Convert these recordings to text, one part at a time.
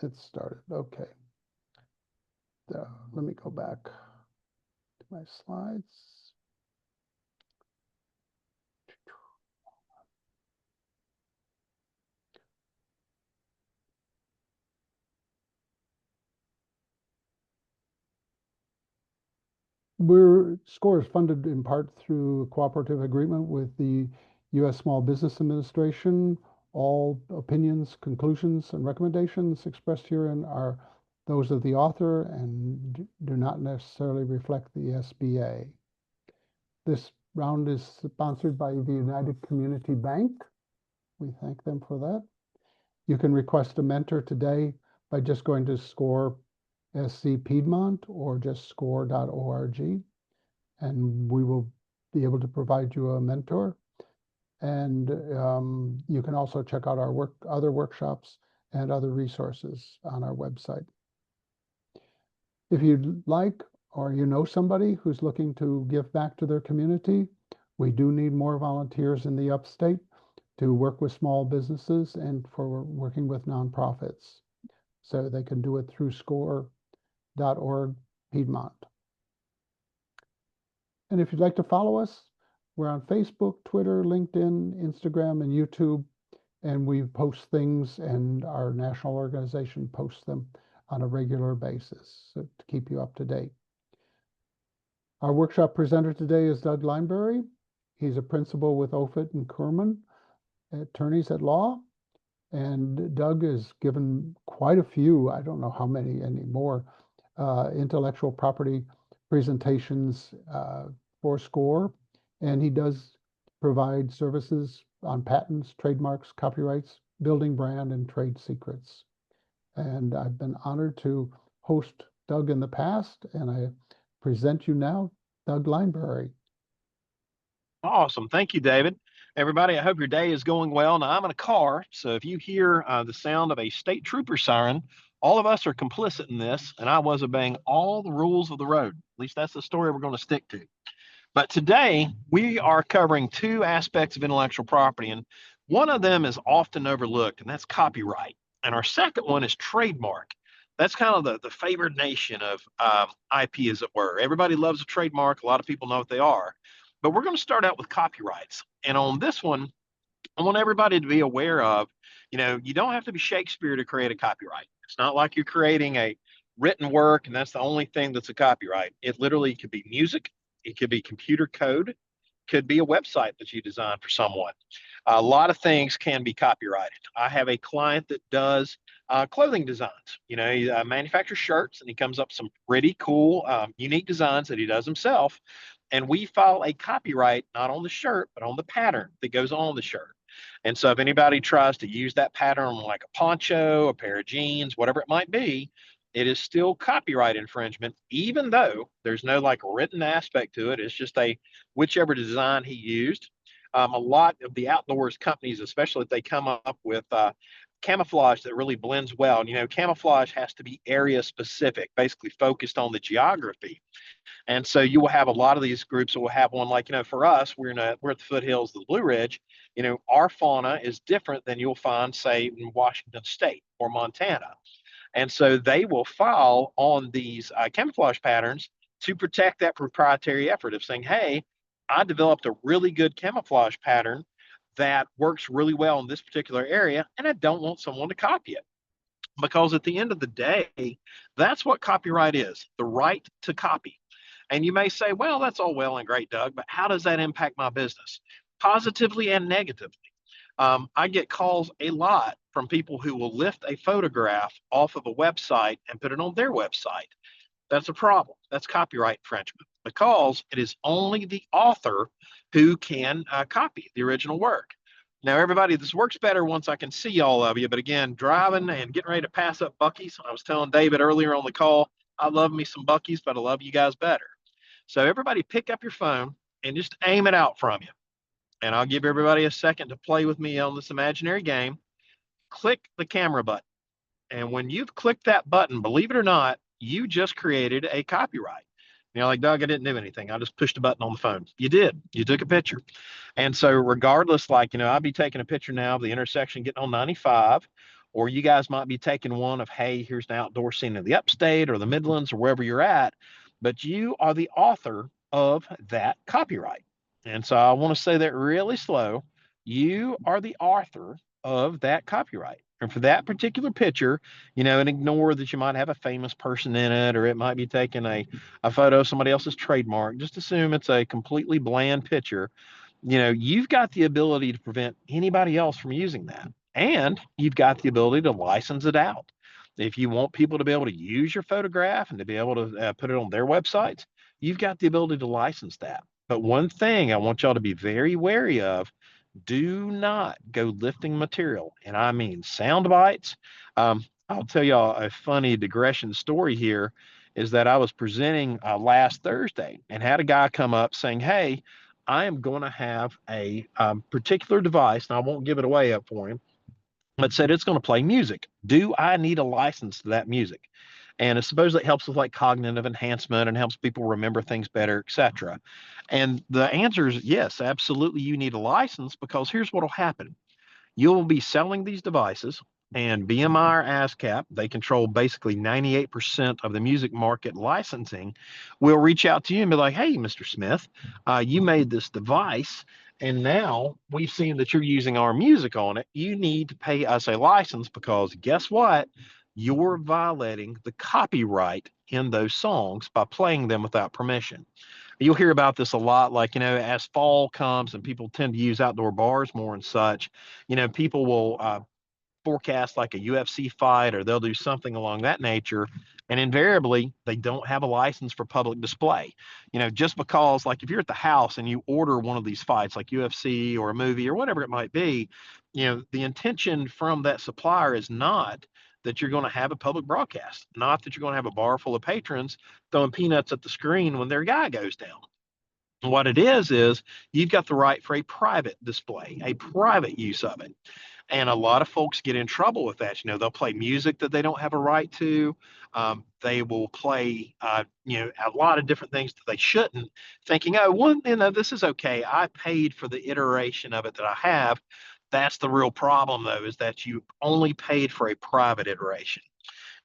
It started. Okay. Let me go back to my slides. SCORE is funded in part through a cooperative agreement with the U.S. Small Business Administration. All opinions, conclusions, and recommendations expressed herein are those of the author and do not necessarily reflect the SBA. This round is sponsored by the United Community Bank. We thank them for that. You can request a mentor today by just going to SCORE SC Piedmont or just score.org, and we will be able to provide you a mentor. And you can also check out our other workshops and other resources on our website. If you'd like, or you know somebody who's looking to give back to their community, we do need more volunteers in the upstate to work with small businesses and for working with nonprofits. So they can do it through score.org Piedmont. And if you'd like to follow us, we're on Facebook, Twitter, LinkedIn, Instagram, and YouTube, and we post things, and our national organization posts them on a regular basis to keep you up to date. Our workshop presenter today is Doug Lineberry. He's a principal with Offutt and Kurman, attorneys at law. And Doug has given quite a few, I don't know how many anymore, intellectual property presentations for SCORE. And he does provide services on patents, trademarks, copyrights, building brand, and trade secrets. And I've been honored to host Doug in the past, and I present you now Doug Lineberry. Awesome. Thank you, David. Everybody, I hope your day is going well. Now, I'm in a car, so if you hear the sound of a state trooper siren, all of us are complicit in this, and I was obeying all the rules of the road. At least that's the story we're going to stick to. But today, we are covering two aspects of intellectual property, and one of them is often overlooked, and that's copyright. And our second one is trademark. That's kind of the favored nation of IP, as it were. Everybody loves a trademark. A lot of people know what they are. But we're going to start out with copyrights. And on this one, I want everybody to be aware of, you don't have to be Shakespeare to create a copyright. It's not like you're creating a written work and that's the only thing that's a copyright. It literally could be music. It could be computer code, could be a website that you design for someone. A lot of things can be copyrighted. I have a client that does clothing designs. He manufactures shirts, and he comes up with some pretty cool, unique designs that he does himself. And we file a copyright not on the shirt, but on the pattern that goes on the shirt. And so if anybody tries to use that pattern on like a poncho, a pair of jeans, whatever it might be, it is still copyright infringement, even though there's no like written aspect to it. It's just whichever design he used. A lot of the outdoors companies, especially if they come up with camouflage that really blends well. And, camouflage has to be area specific, basically focused on the geography. And so you will have a lot of these groups that will have one like, for us, we're at the foothills of the Blue Ridge. Our fauna is different than you'll find, say, in Washington State or Montana. And so they will file on these camouflage patterns to protect that proprietary effort of saying, hey, I developed a really good camouflage pattern that works really well in this particular area, and I don't want someone to copy it. Because at the end of the day, that's what copyright is, the right to copy. And you may say, well, that's all well and great, Doug, but how does that impact my business? Positively and negatively. I get calls a lot from people who will lift a photograph off of a website and put it on their website. That's a problem. That's copyright infringement because it is only the author who can copy the original work. Now, everybody, this works better once I can see all of you. But again, driving and getting ready to pass up Buc-ee's. I was telling David earlier on the call, I love me some Buc-ee's, but I love you guys better. So everybody pick up your phone and just aim it out from you. And I'll give everybody a second to play with me on this imaginary game. Click the camera button. And when you've clicked that button, believe it or not, you just created a copyright. Like, Doug, I didn't do anything. I just pushed a button on the phone. You did. You took a picture. And so regardless, I'd be taking a picture now of the intersection getting on 95, or you guys might be taking one of, hey, here's an outdoor scene in the upstate or the Midlands or wherever you're at, but you are the author of that copyright. And so I want to say that really slow. You are the author of that copyright. And for that particular picture, and ignore that you might have a famous person in it, or it might be taking a photo of somebody else's trademark. Just assume it's a completely bland picture. You've got the ability to prevent anybody else from using that. And you've got the ability to license it out. If you want people to be able to use your photograph and to be able to put it on their websites, you've got the ability to license that. But one thing I want y'all to be very wary of, do not go lifting material. And I mean sound bites. I'll tell y'all a funny digression story here is that I was presenting last Thursday and had a guy come up saying, hey, I am going to have a particular device, and I won't give it away up for him, but said it's going to play music. Do I need a license to that music? And it supposedly helps with like cognitive enhancement and helps people remember things better, etc. And the answer is yes, absolutely. You need a license because here's what will happen. You'll be selling these devices, and BMI or ASCAP, they control basically 98% of the music market licensing, will reach out to you and be like, hey, Mr. Smith, you made this device, and now we've seen that you're using our music on it. You need to pay us a license because guess what? You're violating the copyright in those songs by playing them without permission. You'll hear about this a lot, like, as fall comes and people tend to use outdoor bars more and such, people will forecast like a UFC fight or they'll do something along that nature. And invariably, they don't have a license for public display. Just because, like, if you're at the house and you order one of these fights, like UFC or a movie or whatever it might be, the intention from that supplier is not that you're going to have a public broadcast, not that you're going to have a bar full of patrons throwing peanuts at the screen when their guy goes down. What it is you've got the right for a private display, a private use of it. And a lot of folks get in trouble with that. They'll play music that they don't have a right to. They will play, a lot of different things that they shouldn't, thinking, oh, well, this is okay. I paid for the iteration of it that I have. That's the real problem, though, is that you only paid for a private iteration.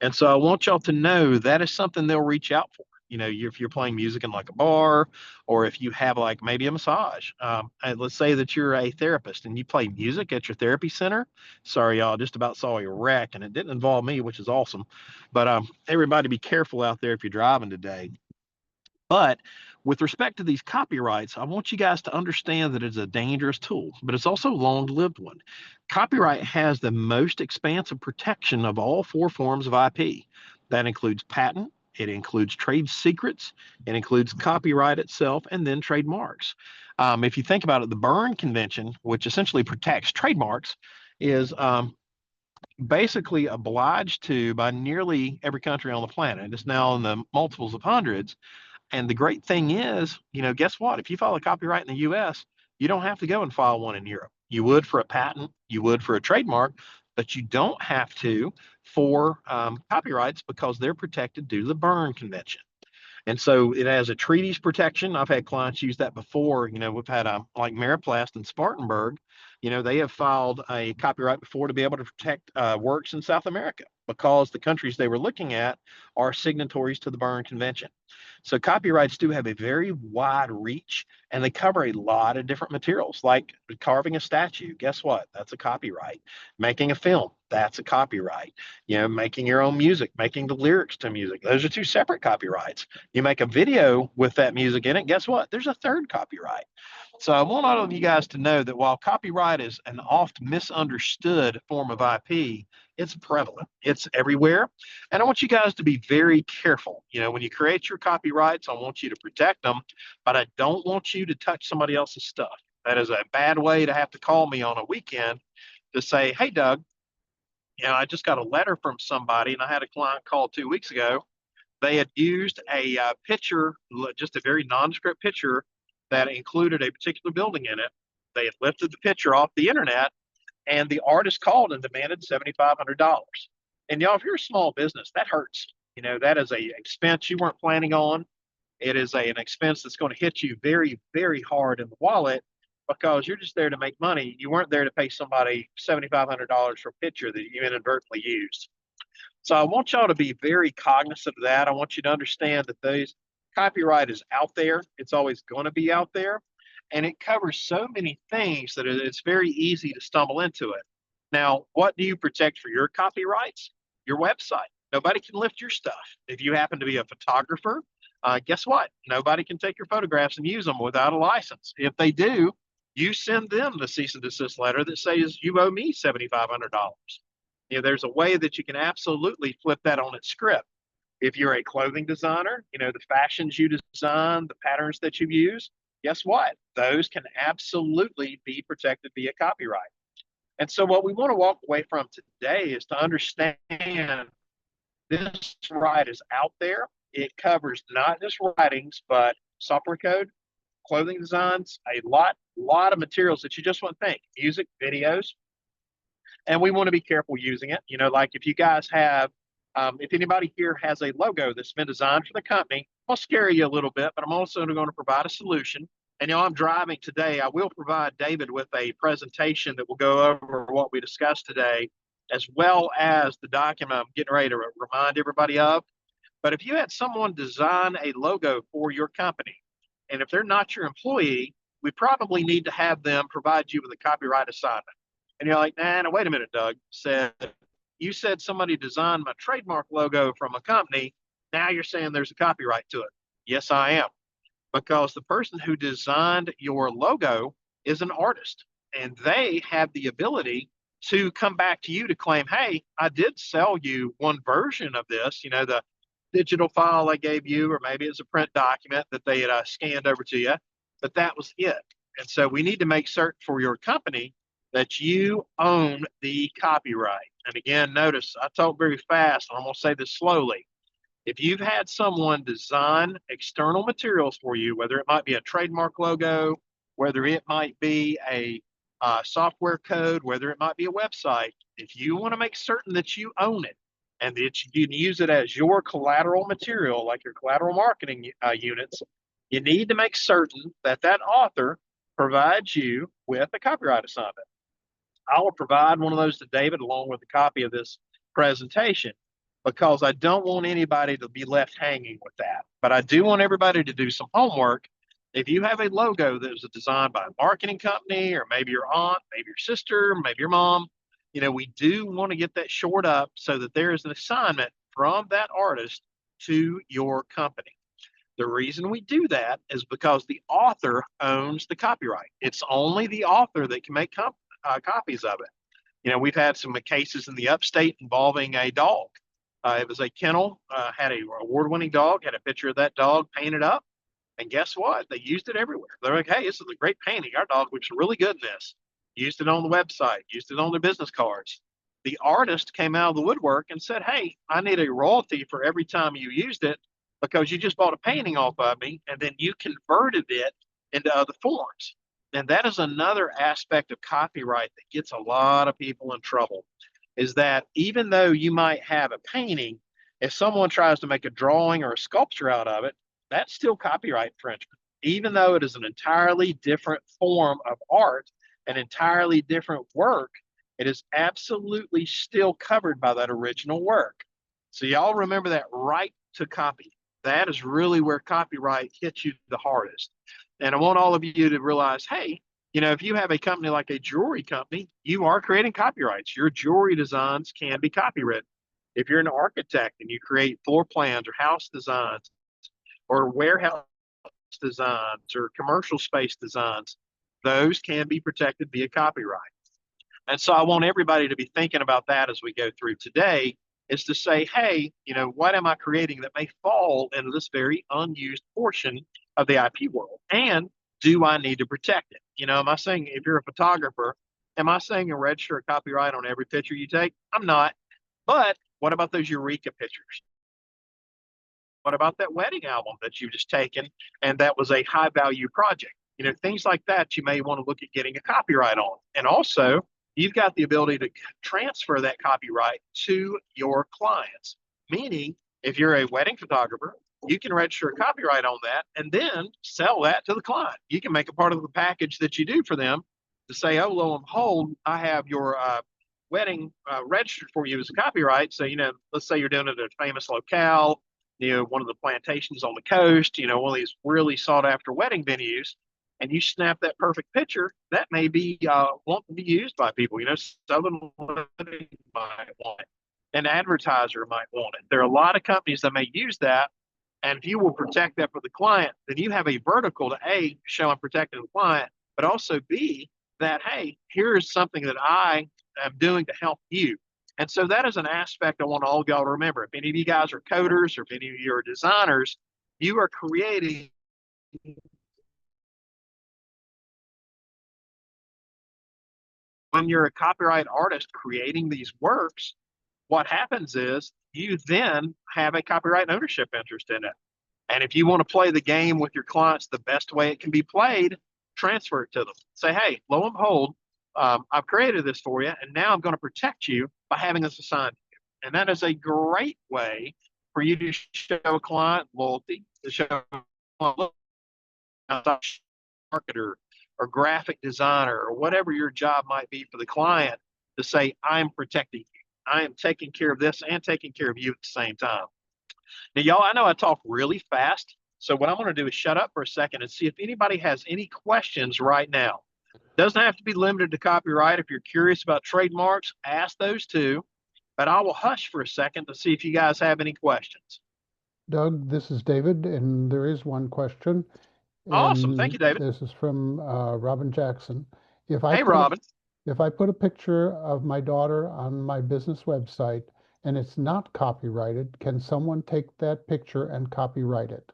And so I want y'all to know that is something they'll reach out for. If you're playing music in like a bar, or if you have like maybe a massage. And let's say that you're a therapist and you play music at your therapy center. Sorry, y'all, just about saw a wreck, and it didn't involve me, which is awesome. But everybody be careful out there if you're driving today. But with respect to these copyrights, I want you guys to understand that it's a dangerous tool, but it's also a long-lived one. Copyright has the most expansive protection of all four forms of IP. That includes patent, it includes trade secrets, it includes copyright itself, and then trademarks. If you think about it, the Berne Convention, which essentially protects trademarks, is basically obliged to by nearly every country on the planet. It's now in the multiples of hundreds. And the great thing is, guess what? If you file a copyright in the US, you don't have to go and file one in Europe. You would for a patent, you would for a trademark, but you don't have to for copyrights because they're protected due to the Berne Convention. And so it has a treaties protection. I've had clients use that before. We've had like Mariplast and Spartanburg. They have filed a copyright before to be able to protect works in South America because the countries they were looking at are signatories to the Berne Convention. So copyrights do have a very wide reach, and they cover a lot of different materials, like carving a statue. Guess what? That's a copyright. Making a film, that's a copyright. Making your own music, making the lyrics to music. Those are two separate copyrights. You make a video with that music in it, guess what? There's a third copyright. So I want all of you guys to know that while copyright is an oft misunderstood form of IP, it's prevalent. It's everywhere. And I want you guys to be very careful. When you create your copyrights, I want you to protect them, but I don't want you to touch somebody else's stuff. That is a bad way to have to call me on a weekend to say, hey, Doug, I just got a letter from somebody, and I had a client call 2 weeks ago. They had used a picture, just a very nondescript picture that included a particular building in it. They had lifted the picture off the internet, and the artist called and demanded $7,500. And y'all, if you're a small business, that hurts. That is a expense you weren't planning on. It is an expense that's going to hit you very, very hard in the wallet because you're just there to make money. You weren't there to pay somebody $7,500 for a picture that you inadvertently used. So I want y'all to be very cognizant of that. I want you to understand that these copyright is out there. It's always going to be out there. And it covers so many things that it's very easy to stumble into it. Now, what do you protect for your copyrights? Your website. Nobody can lift your stuff. If you happen to be a photographer, guess what? Nobody can take your photographs and use them without a license. If they do, you send them the cease and desist letter that says you owe me $7,500. There's a way that you can absolutely flip that on its script. If you're a clothing designer, the fashions you design, the patterns that you use, guess what? Those can absolutely be protected via copyright. And so what we want to walk away from today is to understand this right is out there. It covers not just writings, but software code, clothing designs, a lot of materials that you just wouldn't think, music, videos, and we want to be careful using it. Like if you guys have, if anybody here has a logo that's been designed for the company, I'll scare you a little bit, but I'm also going to provide a solution. And I'm driving today. I will provide David with a presentation that will go over what we discussed today, as well as the document I'm getting ready to remind everybody of. But if you had someone design a logo for your company, and if they're not your employee, we probably need to have them provide you with a copyright assignment. And you're like, nah, no, wait a minute, Doug. You said somebody designed my trademark logo from a company. Now you're saying there's a copyright to it. Yes, I am. Because the person who designed your logo is an artist, and they have the ability to come back to you to claim, hey, I did sell you one version of this, the digital file I gave you, or maybe it's a print document that they had scanned over to you, but that was it. And so we need to make certain for your company that you own the copyright. And again, notice I talk very fast, and I'm going to say this slowly. If you've had someone design external materials for you, whether it might be a trademark logo, whether it might be a software code, whether it might be a website, if you want to make certain that you own it and that you can use it as your collateral material, like your collateral marketing units, you need to make certain that that author provides you with a copyright assignment. I will provide one of those to David along with a copy of this presentation, because I don't want anybody to be left hanging with that. But I do want everybody to do some homework. If you have a logo that was designed by a marketing company, or maybe your aunt, maybe your sister, maybe your mom, we do want to get that shored up so that there is an assignment from that artist to your company. The reason we do that is because the author owns the copyright. It's only the author that can make copies of it. We've had some cases in the upstate involving a dog. It was a kennel, had a award-winning dog, had a picture of that dog painted up, and guess what? They used it everywhere. They're like, hey, this is a great painting. Our dog looks really good in this. Used it on the website, used it on their business cards. The artist came out of the woodwork and said, hey, I need a royalty for every time you used it, because you just bought a painting off of me, and then you converted it into other forms. And that is another aspect of copyright that gets a lot of people in trouble, is that even though you might have a painting, if someone tries to make a drawing or a sculpture out of it, that's still copyright infringement. Even though it is an entirely different form of art, an entirely different work, it is absolutely still covered by that original work. So y'all remember that right to copy. That is really where copyright hits you the hardest. And I want all of you to realize, hey, if you have a company like a jewelry company, you are creating copyrights. Your jewelry designs can be copywritten. If you're an architect and you create floor plans or house designs or warehouse designs or commercial space designs, those can be protected via copyright. And so I want everybody to be thinking about that as we go through today, is to say, hey, what am I creating that may fall into this very unused portion of the IP world? And do I need to protect it? Am I saying, if you're a photographer, am I saying a register a copyright on every picture you take? I'm not. But what about those Eureka pictures? What about that wedding album that you've just taken and that was a high value project? Things like that you may want to look at getting a copyright on. And also, you've got the ability to transfer that copyright to your clients. Meaning, if you're a wedding photographer you can register a copyright on that and then sell that to the client. You can make a part of the package that you do for them to say, oh, lo and behold, I have your wedding registered for you as a copyright. So, let's say you're doing it at a famous locale, one of the plantations on the coast, one of these really sought after wedding venues, and you snap that perfect picture, that may be want to be used by people. Southern Wedding might want it. An advertiser might want it. There are a lot of companies that may use that. And if you will protect that for the client, then you have a vertical to A, show I'm protecting the client, but also B, that, hey, here is something that I am doing to help you. And so that is an aspect I want all of y'all to remember. If any of you guys are coders or if any of you are designers, you are creating when you're a copyright artist creating these works, what happens is you then have a copyright ownership interest in it. And if you want to play the game with your clients the best way it can be played, transfer it to them. Say, hey, lo and behold, I've created this for you, and now I'm going to protect you by having this assigned to you. And that is a great way for you to show a client loyalty, to show a client, marketer or graphic designer or whatever your job might be for the client, to say, I'm protecting you. I am taking care of this and taking care of you at the same time. Now, y'all, I know I talk really fast. So what I'm going to do is shut up for a second and see if anybody has any questions right now. Doesn't have to be limited to copyright. If you're curious about trademarks, ask those too. But I will hush for a second to see if you guys have any questions. Doug, this is David, and there is one question, Awesome. Thank and you, David. this is from Robin Jackson. If I Hey, put a, Robin. if I put a picture of my daughter on my business website and it's not copyrighted, can someone take that picture and copyright it?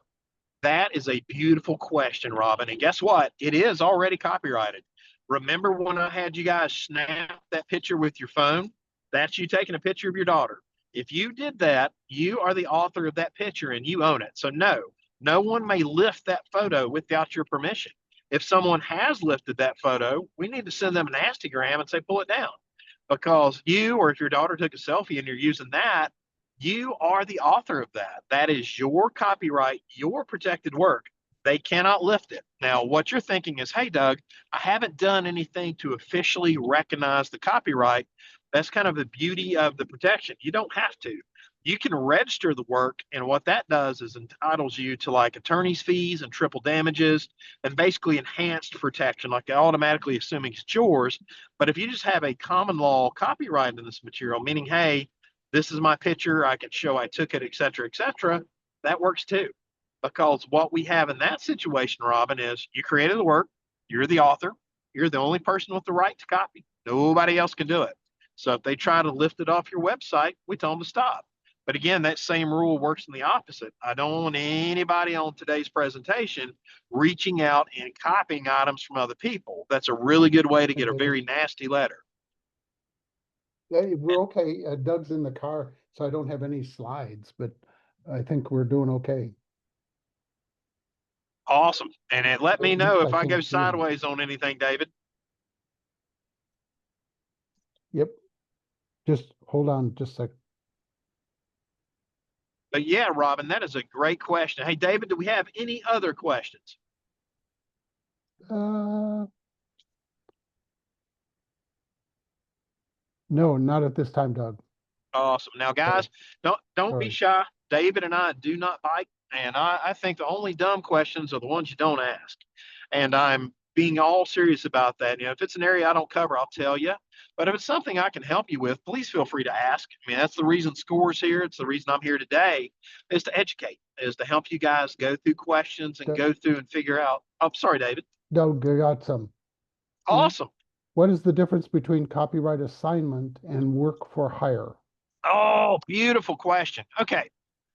That is a beautiful question, Robin. And guess what? It is already copyrighted. Remember when I had you guys snap that picture with your phone? That's you taking a picture of your daughter. If you did that, you are the author of that picture and you own it. So, no, no one may lift that photo without your permission. If someone has lifted that photo, we need to send them a nastygram and say, pull it down. Because you, or if your daughter took a selfie and you're using that, you are the author of that. That is your copyright, your protected work. They cannot lift it. Now, what you're thinking is, hey, Doug, I haven't done anything to officially recognize the copyright. That's kind of the beauty of the protection. You don't have to. You can register the work, and what that does is entitles you to like attorney's fees and triple damages and basically enhanced protection, like automatically assuming it's yours. But if you just have a common law copyright in this material, meaning, hey, this is my picture, I can show I took it, et cetera, that works too. Because what we have in that situation, Robin, is you created the work, you're the author, you're the only person with the right to copy. Nobody else can do it. So if they try to lift it off your website, we tell them to stop. But again, that same rule works in the opposite. I don't want anybody on today's presentation reaching out and copying items from other people. That's a really good way to get a very nasty letter. Yeah, we're okay. Doug's in the car, so I don't have any slides, but I think we're doing okay. Awesome. And it let me At know least if I I go can't see him. sideways on anything, David. Yep. Just hold on just a sec. But yeah, Robin, that is a great question. Hey, David, do we have any other questions? Uh, no, not at this time, Doug. Awesome. Now, Sorry. guys, don't be Sorry. shy. David and I do not bite, and I think the only dumb questions are the ones you don't ask. And I'm being all serious about that. If it's an area I don't cover, I'll tell you. But if it's something I can help you with, please feel free to ask. I mean, that's the reason SCORE's here. It's the reason I'm here today, is to educate, is to help you guys go through questions and D- go through and figure out. Oh, sorry, David. Doug, I got some. Awesome. What is the difference between copyright assignment and work for hire? Oh, beautiful question. Okay.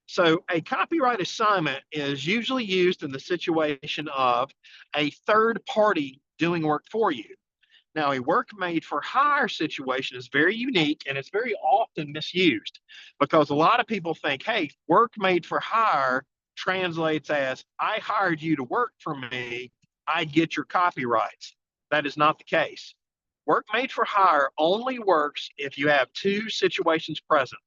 So a copyright assignment is usually used in the situation of a third party doing work for you. Now, a work made for hire situation is very unique and it's very often misused because a lot of people think, hey, work made for hire translates as I hired you to work for me, I get your copyrights. That is not the case. Work made for hire only works if you have two situations present.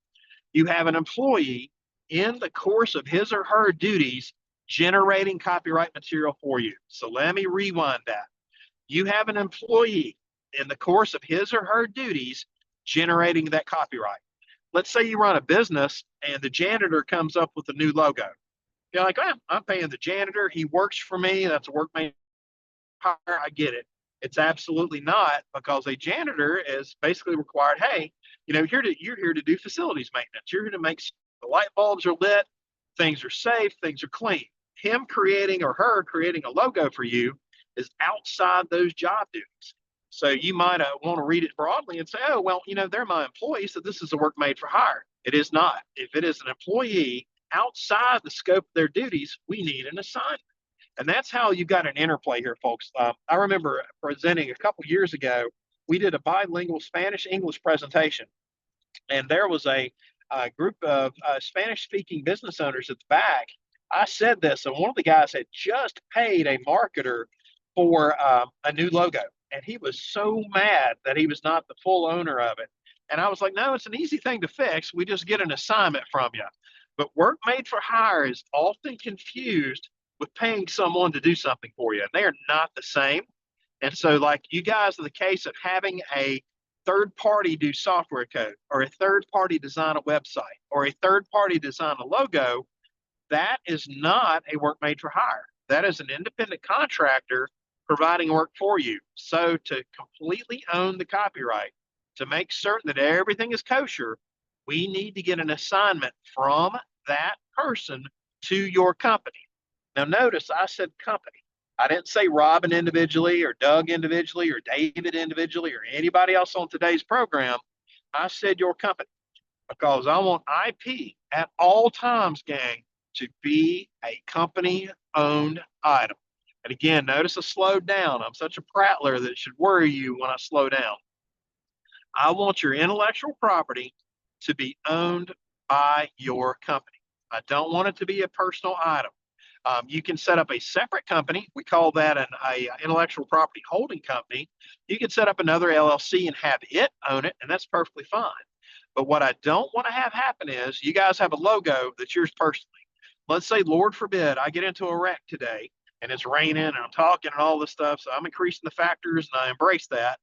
You have an employee in the course of his or her duties generating copyright material for you. So let me rewind that. You have an employee in the course of his or her duties generating that copyright. Let's say you run a business and the janitor comes up with a new logo. You're like, well, I'm paying the janitor. He works for me. That's a work made hire. I get it. It's absolutely not, because a janitor is basically required. Hey, you're here to do facilities maintenance. You're here to make sure the light bulbs are lit, things are safe, things are clean. Him creating or her creating a logo for you is outside those job duties. So you might want to read it broadly and say, oh, well, they're my employees, so this is a work made for hire. It is not. If it is an employee outside the scope of their duties, we need an assignment. And that's how you got an interplay here, folks. I remember presenting a couple years ago. We did a bilingual Spanish English presentation, and there was a group of Spanish speaking business owners at the back. I said this, and one of the guys had just paid a marketer for a new logo, and he was so mad that he was not the full owner of it. And I was like, no, it's an easy thing to fix. We just get an assignment from you. But work made for hire is often confused with paying someone to do something for you, and they are not the same. And so, like you guys, in the case of having a third party do software code, or a third party design a website, or a third party design a logo, that is not a work made for hire. That is an independent contractor providing work for you. So, to completely own the copyright, to make certain that everything is kosher, we need to get an assignment from that person to your company. Now, notice I said company. I didn't say Robin individually, or Doug individually, or David individually, or anybody else on today's program. I said your company, because I want IP at all times, gang, to be a company owned item. And again, notice I slowed down. I'm such a prattler that it should worry you when I slow down. I want your intellectual property to be owned by your company. I don't want it to be a personal item. You can set up a separate company. We call that a intellectual property holding company. You can set up another LLC and have it own it, and that's perfectly fine. But what I don't want to have happen is you guys have a logo that's yours personally. Let's say, Lord forbid, I get into a wreck today and it's raining and I'm talking and all this stuff. So I'm increasing the factors and I embrace that.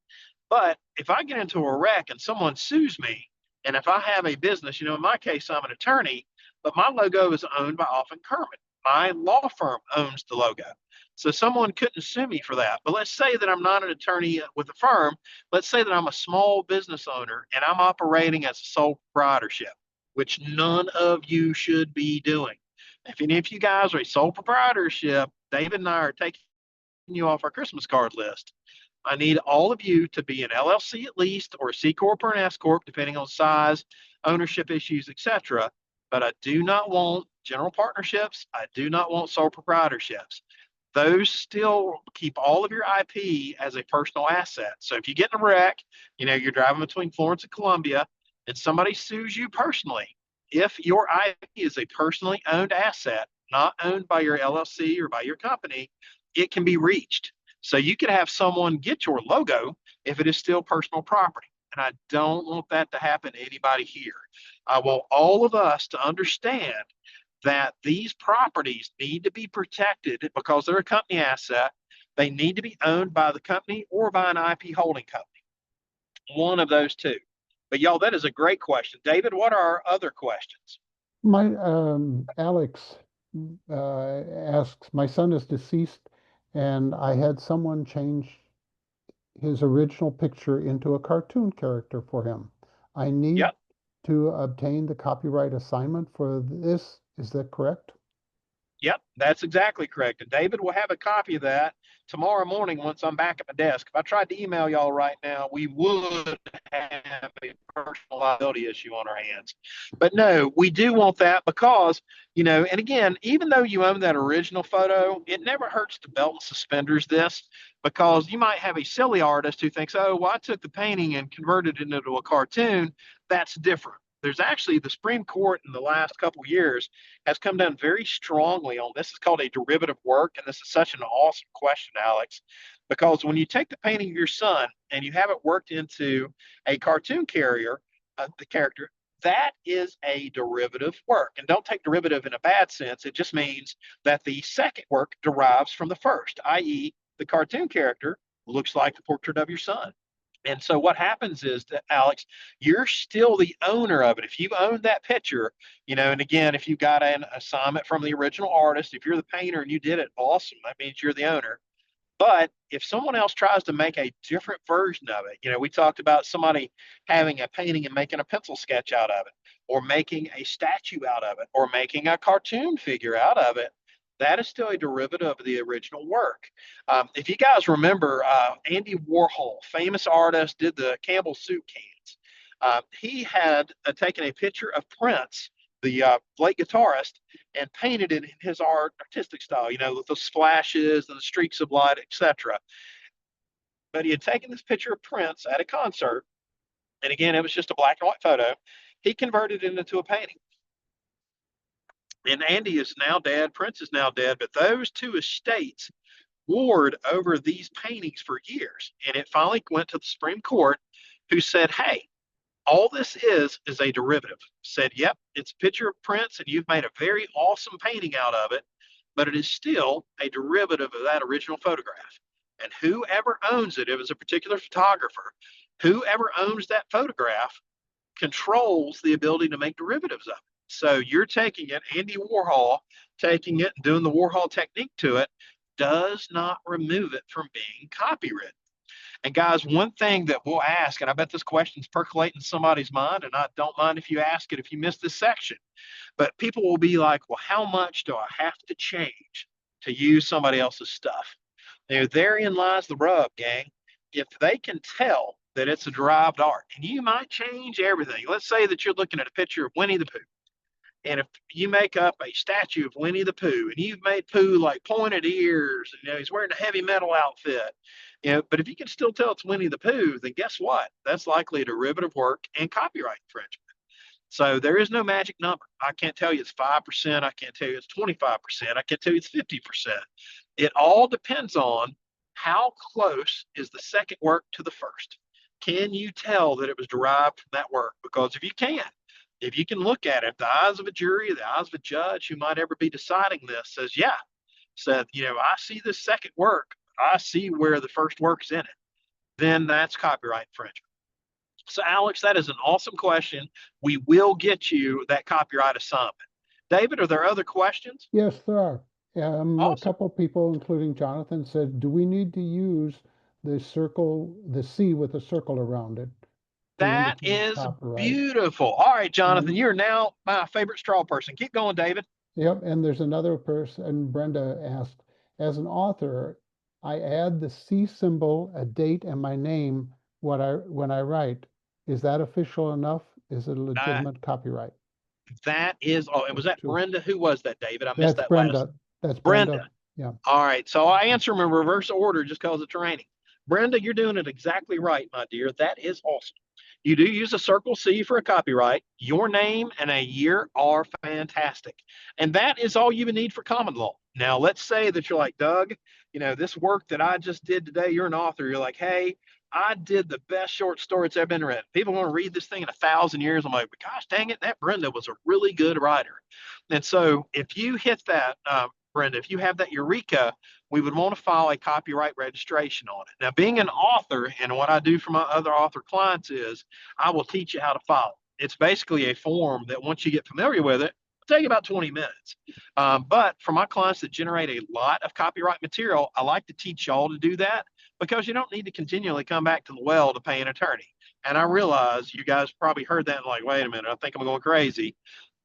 But if I get into a wreck and someone sues me, and if I have a business, in my case, I'm an attorney, but my logo is owned by Offen Kerman. My law firm owns the logo. So someone couldn't sue me for that. But let's say that I'm not an attorney with a firm. Let's say that I'm a small business owner and I'm operating as a sole proprietorship, which none of you should be doing. If any of you guys are a sole proprietorship, David and I are taking you off our Christmas card list. I need all of you to be an LLC at least, or a C Corp or an S Corp, depending on size, ownership issues, etc. But I do not want general partnerships. I do not want sole proprietorships. Those still keep all of your IP as a personal asset. So if you get in a wreck, you're driving between Florence and Columbia, and somebody sues you personally, if your IP is a personally owned asset, not owned by your LLC or by your company, it can be reached. So you could have someone get your logo if it is still personal property. And I don't want that to happen to anybody here. I want all of us to understand that these properties need to be protected because they're a company asset. They need to be owned by the company or by an IP holding company. One of those two. But y'all, that is a great question. David, what are our other questions? My Alex asks, my son is deceased, and I had someone change his original picture into a cartoon character for him. I need Yep. to obtain the copyright assignment for this. Is that correct? Yep, that's exactly correct. And David will have a copy of that tomorrow morning once I'm back at my desk. If I tried to email y'all right now, we would have a personal liability issue on our hands. But no, we do want that because, and again, even though you own that original photo, it never hurts to belt and suspenders this, because you might have a silly artist who thinks, oh, well, I took the painting and converted it into a cartoon. That's different. There's actually the Supreme Court in the last couple of years has come down very strongly on this. Is called a derivative work, and this is such an awesome question, Alex, because when you take the painting of your son and you have it worked into a cartoon the character, that is a derivative work. And don't take derivative in a bad sense. It just means that the second work derives from the first, i.e., the cartoon character looks like the portrait of your son. And so what happens is that, Alex, you're still the owner of it. If you own that picture, and again, if you got an assignment from the original artist, if you're the painter and you did it, awesome. That means you're the owner. But if someone else tries to make a different version of it, we talked about somebody having a painting and making a pencil sketch out of it, or making a statue out of it, or making a cartoon figure out of it, that is still a derivative of the original work. If you guys remember, Andy Warhol, famous artist, did the Campbell soup cans. He had taken a picture of Prince, the late guitarist, and painted it in his artistic style, with the splashes and the streaks of light, etc. But he had taken this picture of Prince at a concert, and again, it was just a black and white photo. He converted it into a painting. And Andy is now dead, Prince is now dead, but those two estates warred over these paintings for years. And it finally went to the Supreme Court, who said, hey, all this is a derivative. Said, yep, it's a picture of Prince, and you've made a very awesome painting out of it, but it is still a derivative of that original photograph. And whoever owns it, if it's a particular photographer, whoever owns that photograph controls the ability to make derivatives of it. So you're taking it, Andy Warhol taking it and doing the Warhol technique to it does not remove it from being copywritten. And guys, one thing that we'll ask, and I bet this question's percolating in somebody's mind, and I don't mind if you ask it if you missed this section, but people will be like, well, how much do I have to change to use somebody else's stuff? Therein lies the rub, gang. If they can tell that it's a derived art, and you might change everything. Let's say that you're looking at a picture of Winnie the Pooh. And if you make up a statue of Winnie the Pooh, and you've made Pooh like pointed ears, and he's wearing a heavy metal outfit, but if you can still tell it's Winnie the Pooh, then guess what? That's likely a derivative work and copyright infringement. So there is no magic number. I can't tell you it's 5%. I can't tell you it's 25%. I can't tell you it's 50%. It all depends on how close is the second work to the first. Can you tell that it was derived from that work? Because if you can look at it, the eyes of a jury, the eyes of a judge who might ever be deciding this says, yeah, I see this second work. I see where the first work's in it. Then that's copyright infringement. So, Alex, that is an awesome question. We will get you that copyright assignment. David, are there other questions? Yes, there are. A Awesome. couple of people, including Jonathan, said, do we need to use the C with a circle around it to That indicate is copyright? beautiful. All right, Jonathan, And you're now my favorite straw person. Keep going, David. yep, and there's another person, Brenda asked, as an author, I add the C symbol, a date, and my name when I write. Is that official enough? Is it a Uh, legitimate copyright? that is, oh, and was Those that two. Brenda? Who was that, David? I missed That's that last. Brenda. That's Brenda. Brenda. Yeah. All right. So I answer them in reverse order just because it's raining. Brenda, you're doing it exactly right, my dear. That is awesome. You do use a Circle C for a copyright. Your name and a year are fantastic. And that is all you would need for common law. Now, let's say that you're like, Doug, this work that I just did today, you're an author. You're like, hey, I did the best short story that's ever been written. People want to read this thing in 1,000 years. I'm like, but gosh dang it, that Brenda was a really good writer. And so if you hit that, Brenda, if you have that eureka, we would want to file a copyright registration on it. Now, being an author, and what I do for my other author clients is I will teach you how to file. It's basically a form that once you get familiar with it, it'll take you about 20 minutes. But for my clients that generate a lot of copyright material, I like to teach y'all to do that because you don't need to continually come back to the well to pay an attorney. And I realize you guys probably heard that and like, wait a minute, I think I'm going crazy.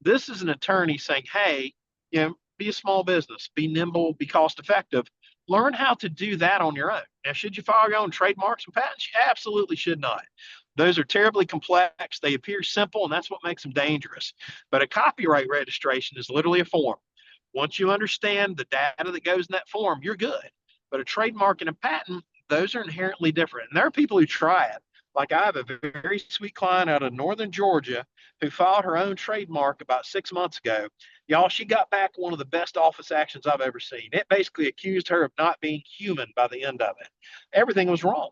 This is an attorney saying, hey, be a small business, be nimble, be cost effective. Learn how to do that on your own. Now, should you file your own trademarks and patents? You absolutely should not. Those are terribly complex. They appear simple, and that's what makes them dangerous. But a copyright registration is literally a form. Once you understand the data that goes in that form, you're good. But a trademark and a patent, those are inherently different. And there are people who try it. Like I have a very sweet client out of northern Georgia who filed her own trademark about 6 months ago. Y'all, she got back one of the best office actions I've ever seen. It basically accused her of not being human by the end of it. Everything was wrong.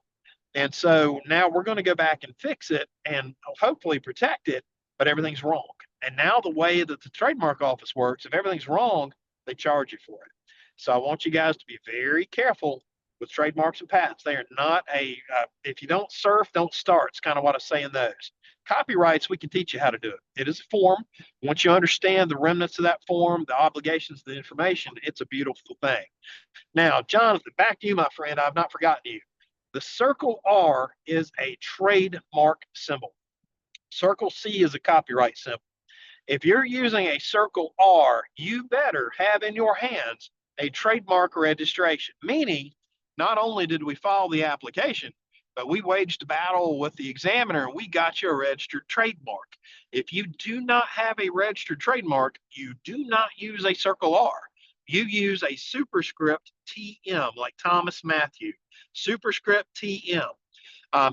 And so now we're going to go back and fix it and hopefully protect it. but everything's wrong. And now the way that the trademark office works, if everything's wrong, they charge you for it. So I want you guys to be very careful with trademarks and patents. They are not if you don't surf, don't start. It's kind of what I say in those. Copyrights, we can teach you how to do it. It is a form. Once you understand the remnants of that form, the obligations, the information, it's a beautiful thing. Now, Jonathan, back to you, my friend. I've not forgotten you. The circle R is a trademark symbol. Circle C is a copyright symbol. If you're using a circle R, you better have in your hands a trademark registration, meaning not only did we file the application, but we waged a battle with the examiner and we got you a registered trademark. If you do not have a registered trademark, you do not use a circle R. You use a superscript TM, like Thomas Matthew, superscript TM.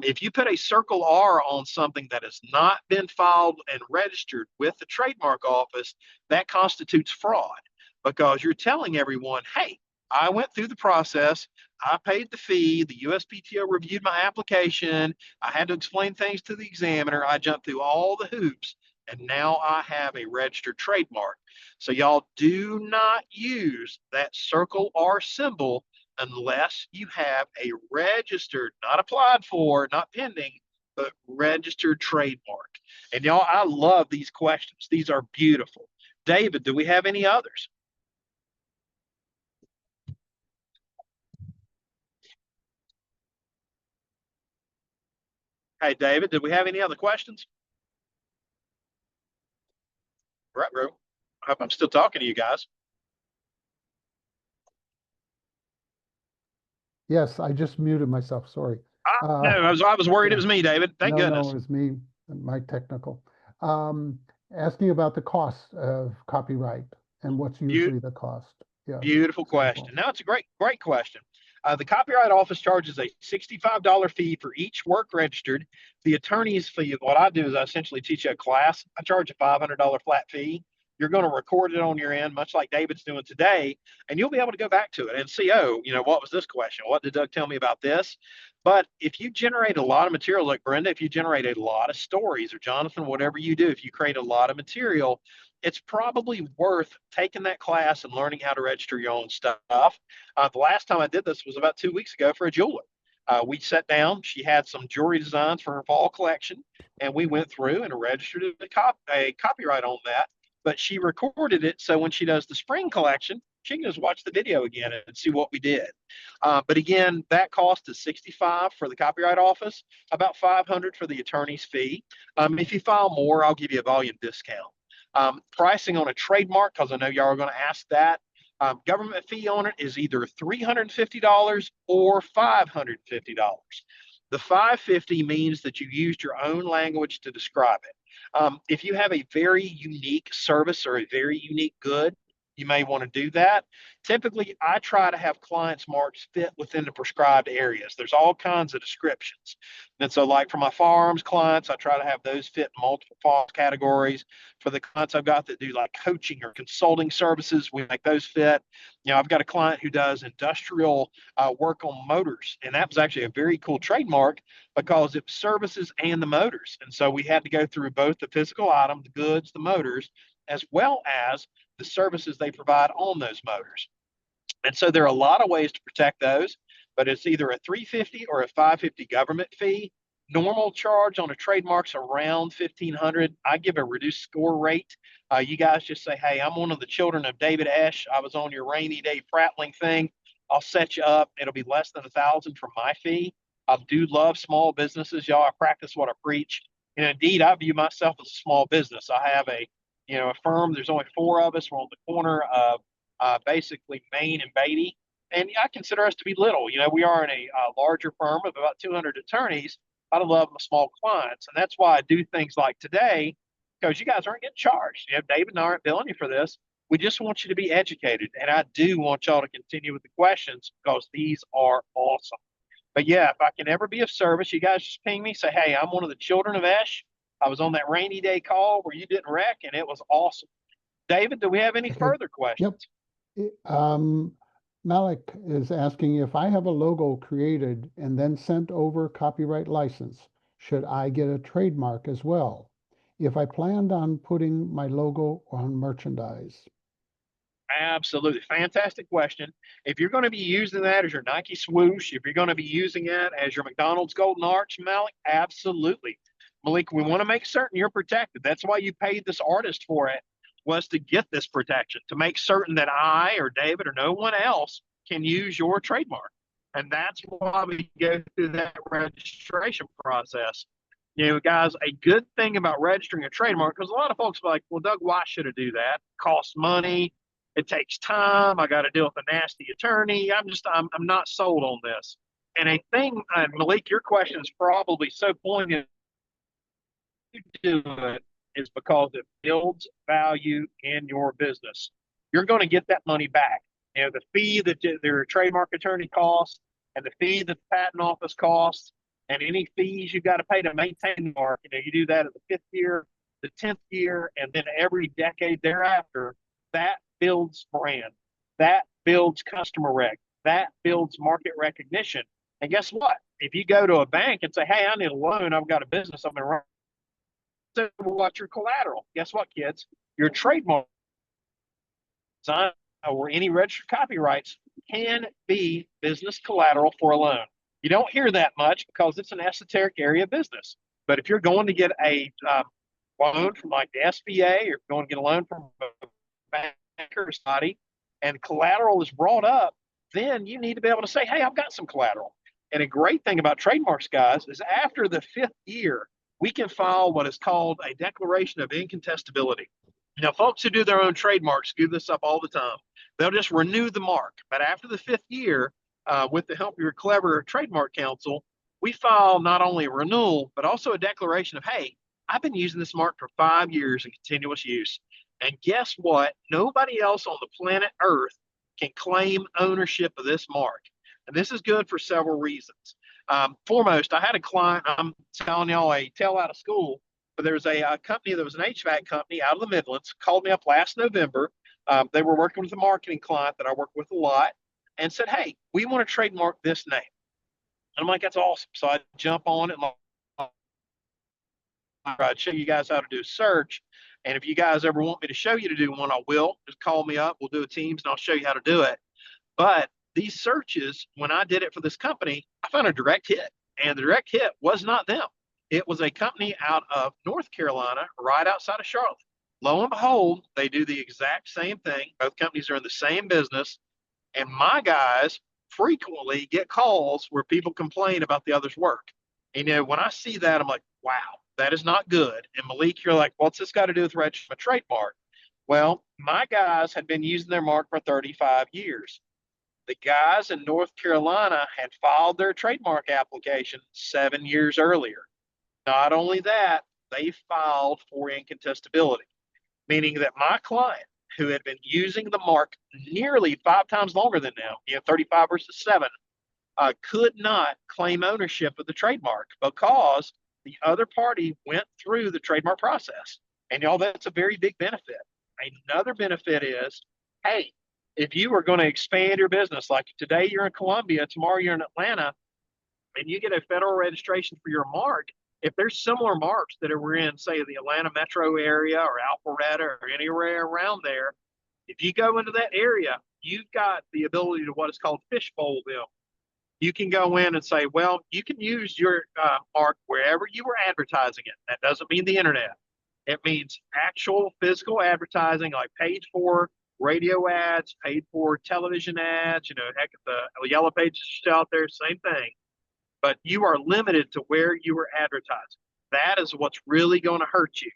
If you put a circle R on something that has not been filed and registered with the trademark office, that constitutes fraud because you're telling everyone, hey, I went through the process. I paid the fee. The USPTO reviewed my application. I had to explain things to the examiner. I jumped through all the hoops, and now I have a registered trademark. So, y'all do not use that circle R symbol unless you have a registered, not applied for, not pending, but registered trademark. And y'all, I love these questions. These are beautiful. David, do we have any others? Hey, David, did we have any other questions? Right, bro. I hope I'm still talking to you guys. Yes, I just muted myself. Sorry. No, I was worried it Yeah. was me, David. Thank No, goodness. it was me, my technical. Um, Asking about the cost of copyright and what's You usually the cost. Yeah, Beautiful example. question. Now it's a great question. The Copyright Office charges a $65 fee for each work registered. The attorney's fee, what I do is I essentially teach you a class. I charge a $500 flat fee. You're going to record it on your end, much like David's doing today, and you'll be able to go back to it and see, oh, what was this question? What did Doug tell me about this? But if you generate a lot of material, like Brenda, if you generate a lot of stories, or Jonathan, whatever you do, if you create a lot of material, it's probably worth taking that class and learning how to register your own stuff. The last time I did this was about 2 weeks ago for a jeweler. We sat down. She had some jewelry designs for her fall collection, and we went through and registered a copyright on that. But she recorded it, so when she does the spring collection, she can just watch the video again and see what we did. But again, that cost is $65 for the Copyright Office, about $500 for the attorney's fee. If you file more, I'll give you a volume discount. Pricing on a trademark, because I know y'all are going to ask that. Government fee on it is either $350 or $550. The $550 means that you used your own language to describe it. If you have a very unique service or a very unique good, you may want to do that. Typically, I try to have clients' marks fit within the prescribed areas. There's all kinds of descriptions. And so, like for my farms clients, I try to have those fit in multiple farm categories. For the clients I've got that do like coaching or consulting services, we make those fit. I've got a client who does industrial work on motors, and that was actually a very cool trademark because it services and the motors. And so we had to go through both the physical item, the goods, the motors, as well as the services they provide on those motors. And so there are a lot of ways to protect those, but it's either a 350 or a 550 government fee. Normal charge on a trademark's around 1,500. I give a reduced score rate. You guys just say, hey, I'm one of the children of David Esch. I was on your rainy day prattling thing. I'll set you up. It'll be less than 1,000 for my fee. I do love small businesses, y'all. I practice what I preach. And indeed, I view myself as a small business. I have a firm. There's only four of us. We're on the corner of basically Maine and Beatty. And I consider us to be little. We are in a larger firm of about 200 attorneys. I love my small clients. And that's why I do things like today, because you guys aren't getting charged. David and I aren't billing you for this. We just want you to be educated. And I do want y'all to continue with the questions because these are awesome. But yeah, if I can ever be of service, you guys just ping me, say, hey, I'm one of the children of Esh. I was on that rainy day call where you didn't wreck, and it was awesome. David, do we have any Okay. further Yep. questions? Malik is asking if I have a logo created and then sent over copyright license, should I get a trademark as well? if I planned on putting my logo on merchandise? Absolutely. Fantastic question. If you're going to be using that as your Nike swoosh, if you're going to be using it as your McDonald's Golden Arch, Malik, absolutely. Malik, we want to make certain you're protected. That's why you paid this artist for it, was to get this protection, to make certain that I or David or no one else can use your trademark. And that's why we go through that registration process. Guys, a good thing about registering a trademark, because a lot of folks are like, well, Doug, why should I do that? It costs money, it takes time. I got to deal with a nasty attorney. I'm not sold on this. And a thing, Malik, your question is probably so poignant to it is because it builds value in your business. You're going to get that money back. The fee that their trademark attorney costs, and the fee that the patent office costs, and any fees you got to pay to maintain the mark. You do that at the 5th year, the 10th year, and then every decade thereafter. That builds brand. That builds customer rec. That builds market recognition. And guess what? If you go to a bank and say, "Hey, I need a loan. I've got a business. I'm going to run." So what's your collateral? Guess what, kids? Your trademark design or any registered copyrights can be business collateral for a loan. You don't hear that much because it's an esoteric area of business. But if you're going to get a loan from like the SBA, or going to get a loan from a banker or somebody, and collateral is brought up, then you need to be able to say, "Hey, I've got some collateral." And a great thing about trademarks, guys, is after the 5th year, we can file what is called a declaration of incontestability. Folks who do their own trademarks do this up all the time. They'll just renew the mark. But after the 5th year, with the help of your clever trademark counsel, we file not only a renewal, but also a declaration of, "Hey, I've been using this mark for 5 years in continuous use. And guess what? Nobody else on the planet Earth can claim ownership of this mark." And this is good for several reasons. Foremost, I had a client, I'm telling y'all a tale out of school, but there was a company that was an HVAC company out of the Midlands, called me up last November. They were working with a marketing client that I work with a lot, and said, "Hey, we want to trademark this name." And I'm like, "That's awesome." So I jump on it, and I'd show you guys how to do a search. And if you guys ever want me to show you to do one, I will. Just call me up. We'll do a Teams, and I'll show you how to do it. But these searches, when I did it for this company, I found a direct hit. And the direct hit was not them. It was a company out of North Carolina, right outside of Charlotte. Lo and behold, they do the exact same thing. Both companies are in the same business. And my guys frequently get calls where people complain about the other's work. And, when I see that, I'm like, wow, that is not good. And Malik, you're like, "What's this got to do with registering a trademark?" Well, my guys had been using their mark for 35 years. The guys in North Carolina had filed their trademark application 7 years earlier. Not only that, they filed for incontestability, meaning that my client, who had been using the mark nearly 5 times longer than them, 35 versus 7, could not claim ownership of the trademark because the other party went through the trademark process. And y'all, that's a very big benefit. Another benefit is, hey, if you are going to expand your business, like today you're in Columbia, tomorrow you're in Atlanta, and you get a federal registration for your mark, if there's similar marks that are in, say, the Atlanta metro area or Alpharetta or anywhere around there, if you go into that area, you've got the ability to what is called fishbowl them. You can go in and say, well, you can use your mark wherever you were advertising it. That doesn't mean the internet. It means actual physical advertising, like paid for radio ads, paid for television ads. Heck, the yellow pages out there, same thing. But you are limited to where you are advertising. That is what's really going to hurt you,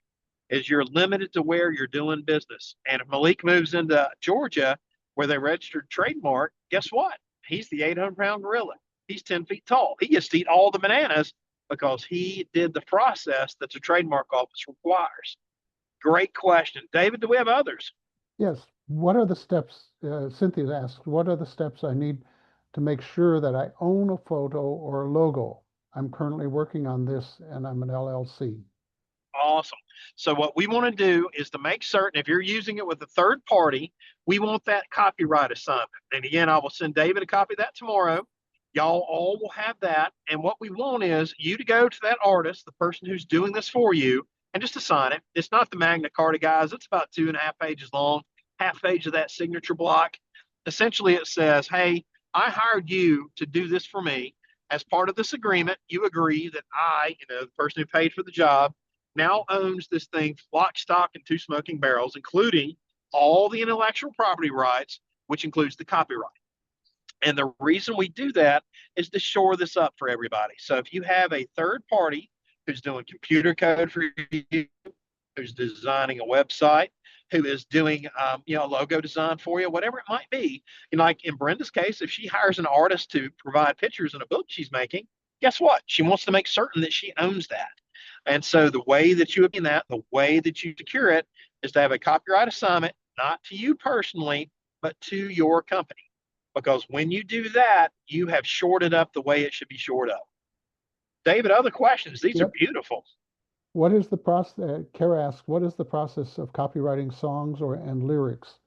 is you're limited to where you're doing business. And if Malik moves into Georgia, where they registered trademark, guess what? He's the 800-pound gorilla. He's 10 feet tall. He gets to eat all the bananas because he did the process that the trademark office requires. Great question. David, do we have others? Yes. What are the steps? Cynthia asked, what are the steps I need to make sure that I own a photo or a logo? I'm currently working on this and I'm an LLC. Awesome. So what we want to do is to make certain, if you're using it with a third party, we want that copyright assignment. And again, I will send David a copy of that tomorrow. Y'all all will have that. And what we want is you to go to that artist, the person who's doing this for you, and just to sign it. It's not the Magna Carta, guys. It's about 2.5 pages long, half page of that signature block. Essentially, it says, hey, I hired you to do this for me. As part of this agreement, you agree that I, the person who paid for the job, now owns this thing lock, stock, and two smoking barrels, including all the intellectual property rights, which includes the copyright. And the reason we do that is to shore this up for everybody. So if you have a third party who's doing computer code for you, who's designing a website, who is doing a logo design for you, whatever it might be. Like in Brenda's case, if she hires an artist to provide pictures in a book she's making, guess what? She wants to make certain that she owns that. And so the way that you obtain that, the way that you secure it, is to have a copyright assignment, not to you personally, but to your company. Because when you do that, you have shorted up the way it should be shored up. David, other questions? These are Yep. beautiful. What is the process? Kara asks, what is the process of copywriting songs and lyrics?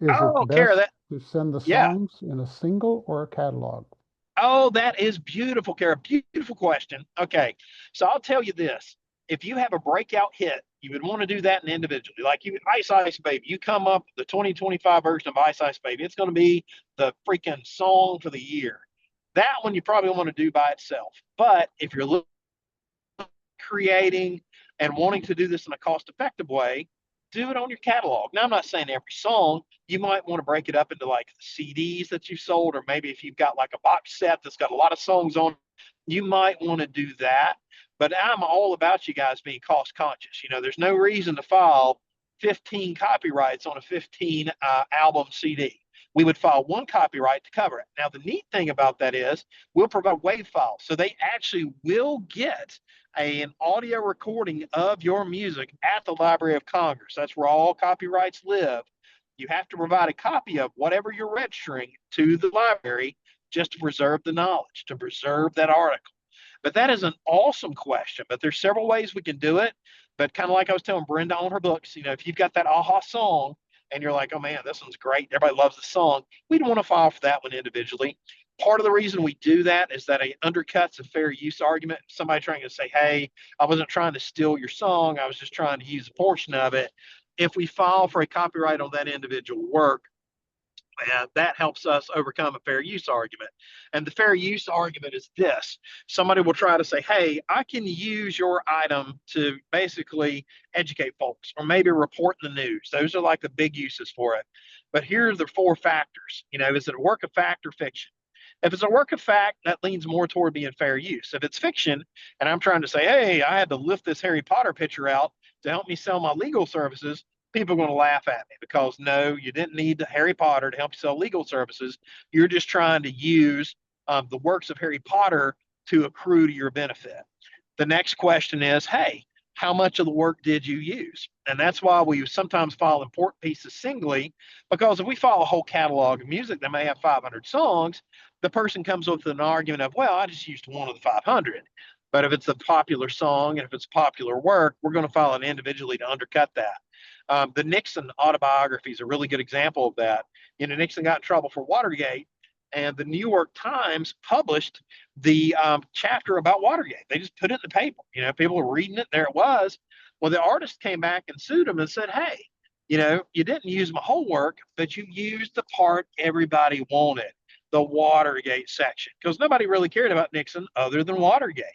Is it Oh, Kara, best that, to send the yeah. songs in a single or a catalog? Oh, that is beautiful, Kara. Beautiful question. Okay. So I'll tell you this. If you have a breakout hit, you would want to do that individually. Like you, Ice Ice Baby, you come up with the 2025 version of Ice Ice Baby. It's going to be the freaking song for the year. That one you probably want to do by itself. But if you're creating and wanting to do this in a cost effective way, do it on your catalog. Now, I'm not saying every song. You might want to break it up into like CDs that you've sold, or maybe if you've got like a box set that's got a lot of songs on, you might want to do that. But I'm all about you guys being cost conscious. There's no reason to file 15 copyrights on a 15 album CD. We would file one copyright to cover it. Now, the neat thing about that is we'll provide WAV files. So they actually will get an audio recording of your music at the Library of Congress. That's where all copyrights live. You have to provide a copy of whatever you're registering to the library just to preserve the knowledge, to preserve that article. But that is an awesome question. But there's several ways we can do it. But kind of like I was telling Brenda on her books, if you've got that aha song and you're like, oh man, this one's great, everybody loves the song, we'd want to file for that one individually. Part of the reason we do that is that it undercuts a fair use argument. Somebody trying to say, hey, I wasn't trying to steal your song, I was just trying to use a portion of it. If we file for a copyright on that individual work, that helps us overcome a fair use argument. And the fair use argument is this: somebody will try to say, hey, I can use your item to basically educate folks or maybe report in the news. Those are like the big uses for it. But here are the four factors. Is it a work of fact or fiction? If it's a work of fact, that leans more toward being fair use. If it's fiction, and I'm trying to say, hey, I had to lift this Harry Potter picture out to help me sell my legal services, people are going to laugh at me because no, you didn't need the Harry Potter to help you sell legal services. You're just trying to use the works of Harry Potter to accrue to your benefit. The next question is, hey, how much of the work did you use? And that's why we sometimes file important pieces singly, because if we file a whole catalog of music that may have 500 songs, the person comes with an argument of, well, I just used one of the 500. But if it's a popular song and if it's popular work, we're going to file it individually to undercut that. The Nixon autobiography is a really good example of that. Nixon got in trouble for Watergate, and the New York Times published the chapter about Watergate. They just put it in the paper. People were reading it. There it was. Well, the artist came back and sued him and said, hey, you didn't use my whole work, but you used the part everybody wanted, the Watergate section, because nobody really cared about Nixon other than Watergate.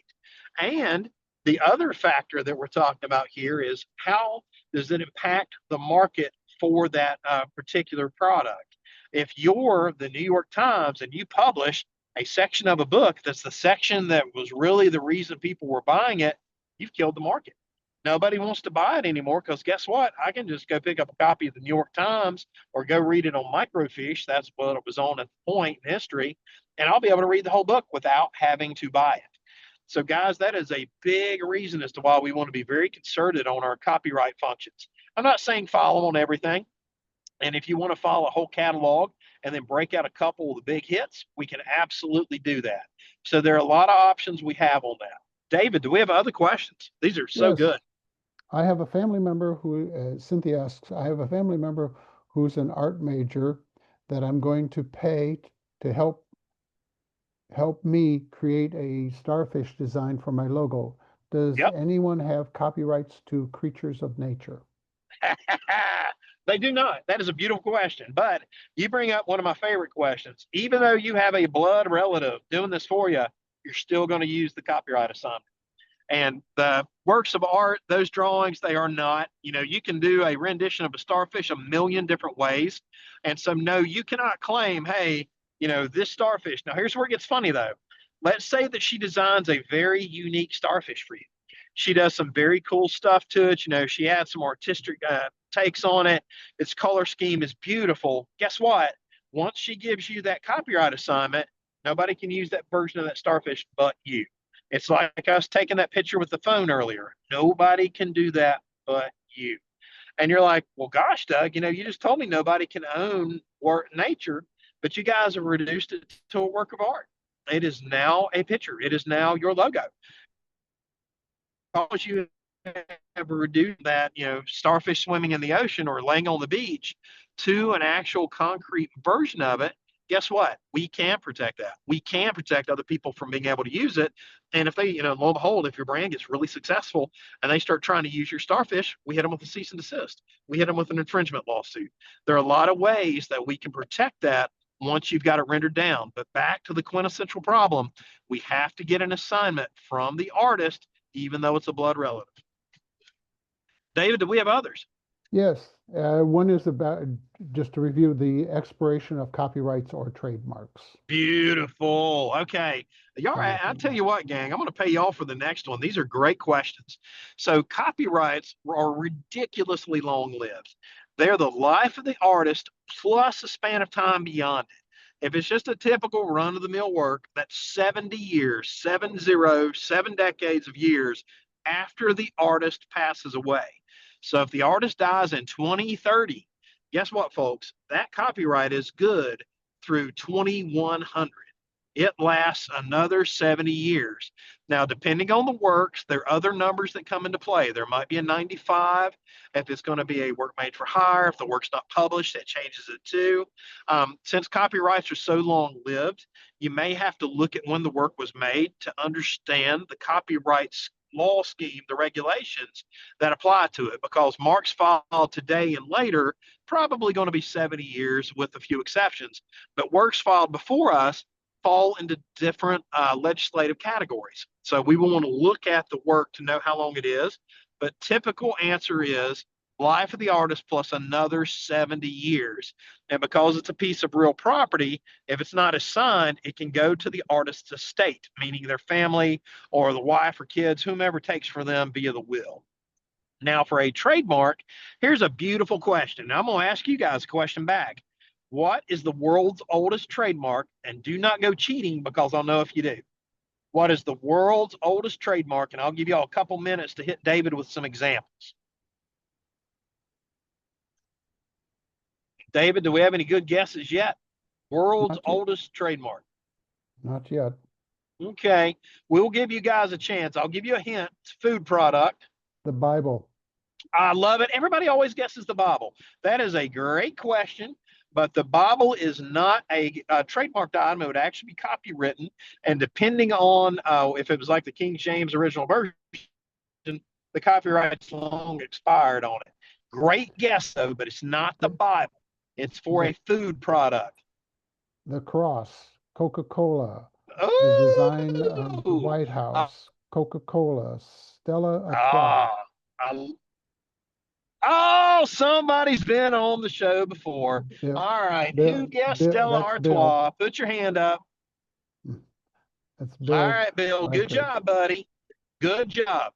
And the other factor that we're talking about here is how does it impact the market for that particular product? If you're the New York Times and you publish a section of a book that's the section that was really the reason people were buying it, you've killed the market. Nobody wants to buy it anymore because guess what? I can just go pick up a copy of the New York Times or go read it on microfiche. That's what it was on at the point in history. And I'll be able to read the whole book without having to buy it. So, guys, that is a big reason as to why we want to be very concerted on our copyright functions. I'm not saying follow on everything. And if you want to follow a whole catalog and then break out a couple of the big hits, we can absolutely do that. So there are a lot of options we have on that. David, do we have other questions? These are so Yes, good. I have a family member who, Cynthia asks, I have a family member who's an art major that I'm going to pay to help me create a starfish design for my logo. Does Yep. anyone have copyrights to creatures of nature? They do not. That is a beautiful question. But you bring up one of my favorite questions. Even though you have a blood relative doing this for you, you're still going to use the copyright assignment. And the works of art, those drawings, they are not, you can do a rendition of a starfish a million different ways. And so, no, you cannot claim, hey, this starfish. Now, here's where it gets funny, though. Let's say that she designs a very unique starfish for you. She does some very cool stuff to it. She adds some artistic takes on it. Its color scheme is beautiful. Guess what? Once she gives you that copyright assignment, nobody can use that version of that starfish but you. It's like us taking that picture with the phone earlier. Nobody can do that but you. And you're like, well, gosh, Doug, you just told me nobody can own nature, but you guys have reduced it to a work of art. It is now a picture. It is now your logo. Because you have reduced that, starfish swimming in the ocean or laying on the beach to an actual concrete version of it, guess what? We can protect that. We can protect other people from being able to use it. And if they, lo and behold, if your brand gets really successful and they start trying to use your starfish, we hit them with a cease and desist. We hit them with an infringement lawsuit. There are a lot of ways that we can protect that once you've got it rendered down. But back to the quintessential problem, we have to get an assignment from the artist, even though it's a blood relative. David, do we have others? Yes. One is about, just to review, the expiration of copyrights or trademarks. Beautiful. Okay. Y'all, I tell you what, gang, I'm going to pay y'all for the next one. These are great questions. So, copyrights are ridiculously long lived. They're the life of the artist plus a span of time beyond it. If it's just a typical run of the mill work, that's 70 years, 70, 7 decades of years after the artist passes away. So, if the artist dies in 2030, guess what, folks? That copyright is good through 2100. It lasts another 70 years. Now, depending on the works, there are other numbers that come into play. There might be a 95 if it's going to be a work made for hire. If the work's not published, that changes it too. Since copyrights are so long lived, you may have to look at when the work was made to understand the copyrights law scheme, the regulations that apply to it, because marks filed today and later probably going to be 70 years with a few exceptions. But works filed before us fall into different legislative categories. So we will want to look at the work to know how long it is. But typical answer is life of the artist plus another 70 years. And because it's a piece of real property, if it's not assigned, it can go to the artist's estate, meaning their family or the wife or kids, whomever takes for them via the will. Now, for a trademark, here's a beautiful question. Now, I'm going to ask you guys a question back. What is the world's oldest trademark? And do not go cheating, because I'll know if you do. What is the world's oldest trademark? And I'll give you all a couple minutes to hit David with some examples. David, do we have any good guesses yet? World's oldest trademark. Not yet. Okay. We'll give you guys a chance. I'll give you a hint. It's a food product. The Bible. I love it. Everybody always guesses the Bible. That is a great question. But the Bible is not a trademarked item. It would actually be copywritten. And depending on if it was like the King James original version, the copyright's long expired on it. Great guess, though, but it's not the Bible. It's for a food product. The cross, Coca-Cola. Oh, the design of the White House, Coca-Cola, Stella Artois. Oh, somebody's been on the show before. Bill, All right. Bill, Who guessed Bill, Stella that's Artois? Bill. Put your hand up. That's All Bill. right, Bill. Right Good there. job, buddy. Good job.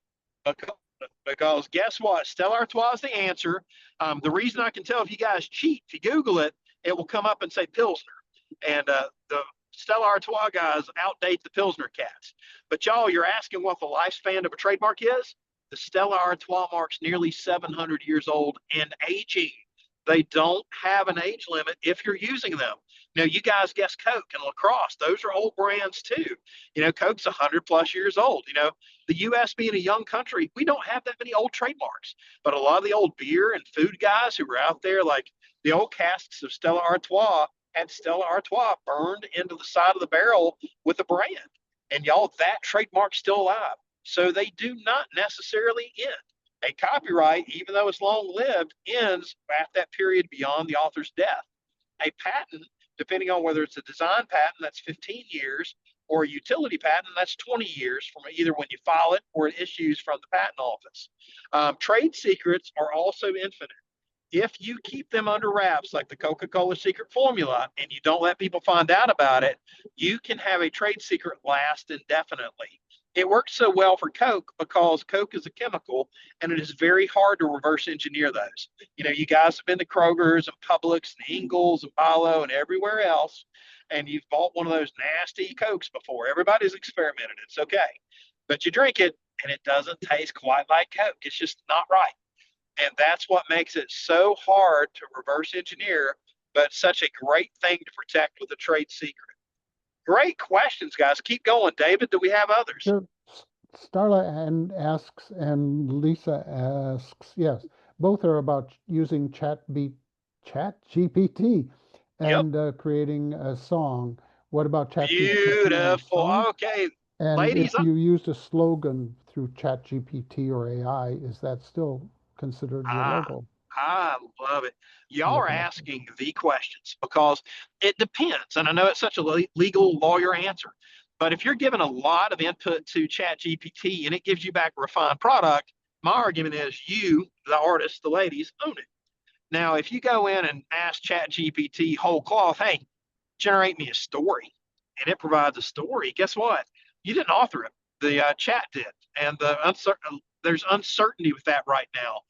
Because guess what? Stella Artois is the answer. The reason I can tell if you guys cheat, if you Google it, it will come up and say Pilsner. And the Stella Artois guys outdate the Pilsner cats. But y'all, you're asking what the lifespan of a trademark is? The Stella Artois mark's nearly 700 years old and aging. They don't have an age limit if you're using them. Now, you guys guess Coke and LaCrosse. Those are old brands too. Coke's 100 plus years old. The U.S. being a young country, we don't have that many old trademarks. But a lot of the old beer and food guys who were out there, like the old casks of Stella Artois, had Stella Artois burned into the side of the barrel with a brand. And y'all, that trademark's still alive. So they do not necessarily end. A copyright, even though it's long lived, ends at that period beyond the author's death. A patent, depending on whether it's a design patent, that's 15 years, or a utility patent, that's 20 years from either when you file it or it issues from the patent office. Trade secrets are also infinite. If you keep them under wraps, like the Coca-Cola secret formula, and you don't let people find out about it, you can have a trade secret last indefinitely. It works so well for Coke because Coke is a chemical and it is very hard to reverse engineer those. You guys have been to Kroger's and Publix and Ingles and Bilo and everywhere else, and you've bought one of those nasty Cokes before. Everybody's experimented. It's okay. But you drink it and it doesn't taste quite like Coke. It's just not right. And that's what makes it so hard to reverse engineer, but such a great thing to protect with a trade secret. Great questions, guys. Keep going. David, do we have others? Sure. Starla and asks, and Lisa asks, yes, both are about using Chat GPT Yep. and creating a song. What about Chat GPT and Beautiful. song? Okay. And Ladies, if you used a slogan through Chat GPT or AI, is that still considered your ah, logo? I love it. Y'all are Looking at them. asking the questions because it depends. And I know it's such a legal lawyer answer, but if you're giving a lot of input to Chat GPT and it gives you back a refined product, my argument is you, the artist, the ladies, own it. Now, if you go in and ask Chat GPT whole cloth, hey, generate me a story, and it provides a story, guess what? You didn't author it. The chat did, and there's uncertainty with that right now.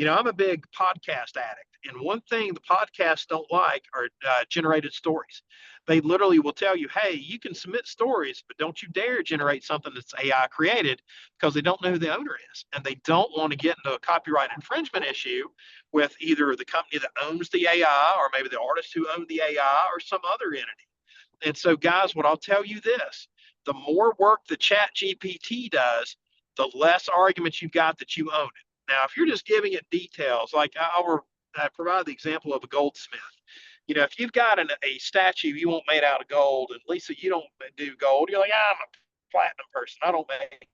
I'm a big podcast addict, and one thing the podcasts don't like are generated stories. They literally will tell you, "Hey, you can submit stories, but don't you dare generate something that's AI created because they don't know who the owner is, and they don't want to get into a copyright infringement issue with either the company that owns the AI or maybe the artist who owned the AI or some other entity." And so, guys, what I'll tell you this, the more work the Chat GPT does, the less arguments you've got that you own it. Now, if you're just giving it details, like I provide the example of a goldsmith. If you've got a statue you want made out of gold, and Lisa, you don't do gold, you're like, I'm a platinum person. I don't make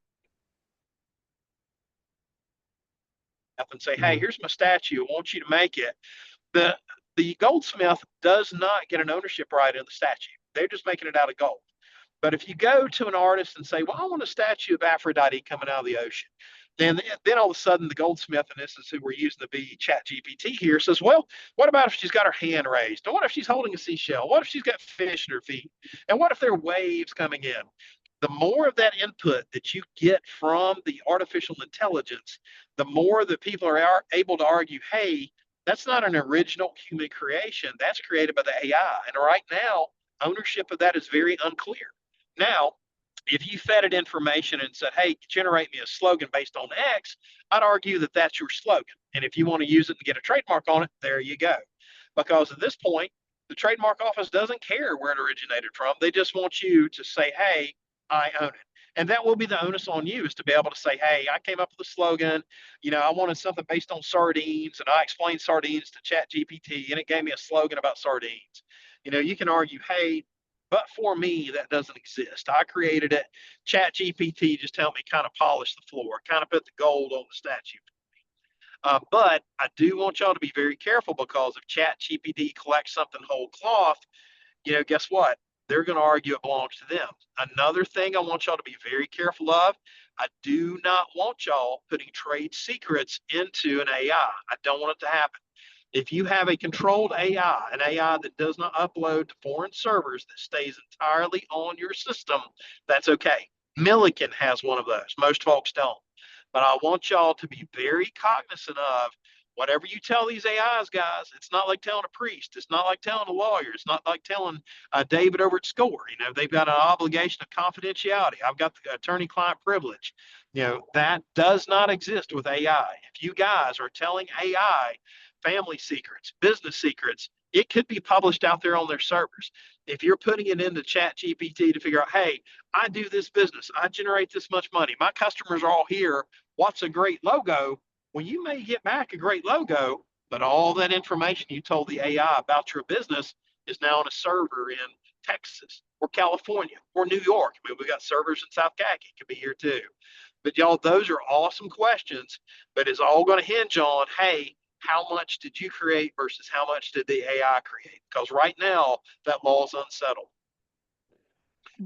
and say, hey, Yeah. here's my statue. I want you to make it. The the goldsmith does not get an ownership right in the statue. They're just making it out of gold. But if you go to an artist and say, well, I want a statue of Aphrodite coming out of the ocean, then all of a sudden the goldsmith, and this is who we're using to be Chat GPT here, says, well, what about if she's got her hand raised? And what if she's holding a seashell? What if she's got fish in her feet? And what if there are waves coming in? The more of that input that you get from the artificial intelligence, the more that people are able to argue, hey, that's not an original human creation. That's created by the AI. And right now, ownership of that is very unclear. Now, if you fed it information and said, hey, generate me a slogan based on X, I'd argue that that's your slogan. And if you want to use it and get a trademark on it, there you go. Because at this point, the trademark office doesn't care where it originated from. They just want you to say, hey, I own it. And that will be the onus on you is to be able to say, hey, I came up with a slogan. I wanted something based on sardines, and I explained sardines to Chat GPT, and it gave me a slogan about sardines. You can argue, hey, but for me, that doesn't exist. I created it. Chat GPT just helped me kind of polish the floor, kind of put the gold on the statue. But I do want y'all to be very careful because if Chat GPT collects something whole cloth, guess what? They're going to argue it belongs to them. Another thing I want y'all to be very careful of, I do not want y'all putting trade secrets into an AI. I don't want it to happen. If you have a controlled AI, an AI that does not upload to foreign servers that stays entirely on your system, that's okay. Milliken has one of those. Most folks don't. But I want y'all to be very cognizant of whatever you tell these AIs, guys. It's not like telling a priest. It's not like telling a lawyer. It's not like telling David over at SCORE. They've got an obligation of confidentiality. I've got the attorney-client privilege. That does not exist with AI. If you guys are telling AI family secrets, business secrets, it could be published out there on their servers. If you're putting it into Chat GPT to figure out, hey, I do this business, I generate this much money, my customers are all here, what's a great logo? Well, you may get back a great logo, but all that information you told the AI about your business is now on a server in Texas or California or New York. I mean, we got servers in South Khaki, it could be here too. But y'all, those are awesome questions, but it's all going to hinge on, hey, how much did you create versus how much did the AI create? Because right now that law is unsettled.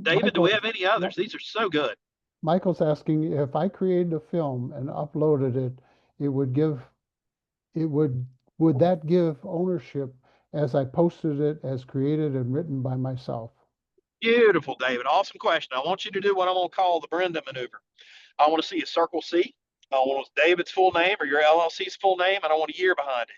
David, do we Michael, have any others? These are so good. Michael's asking if I created a film and uploaded it, it would give it would that give ownership as I posted it as created and written by myself? Beautiful, David. Awesome question. I want you to do what I'm going to call the Brenda maneuver. I want to see a circle C. I want David's full name or your LLC's full name, and I want a year behind it.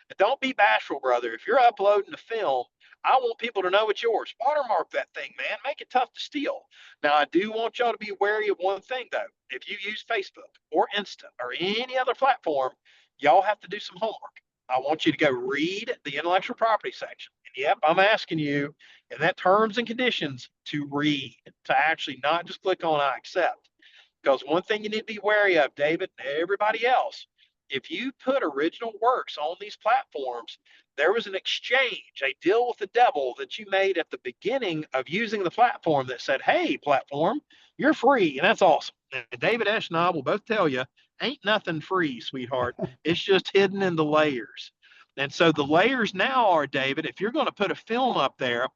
But don't be bashful, brother. If you're uploading a film, I want people to know it's yours. Watermark that thing, man. Make it tough to steal. Now, I do want y'all to be wary of one thing, though. If you use Facebook or Insta or any other platform, y'all have to do some homework. I want you to go read the intellectual property section. And yep, I'm asking you in that terms and conditions to read, to actually not just click on I accept. Because one thing you need to be wary of, David, and everybody else, if you put original works on these platforms, there was an exchange, a deal with the devil that you made at the beginning of using the platform that said, hey, platform, you're free. And that's awesome. And David Ash and I will both tell you, ain't nothing free, sweetheart. It's just hidden in the layers. And so the layers now are, David, if you're going to put a film up there,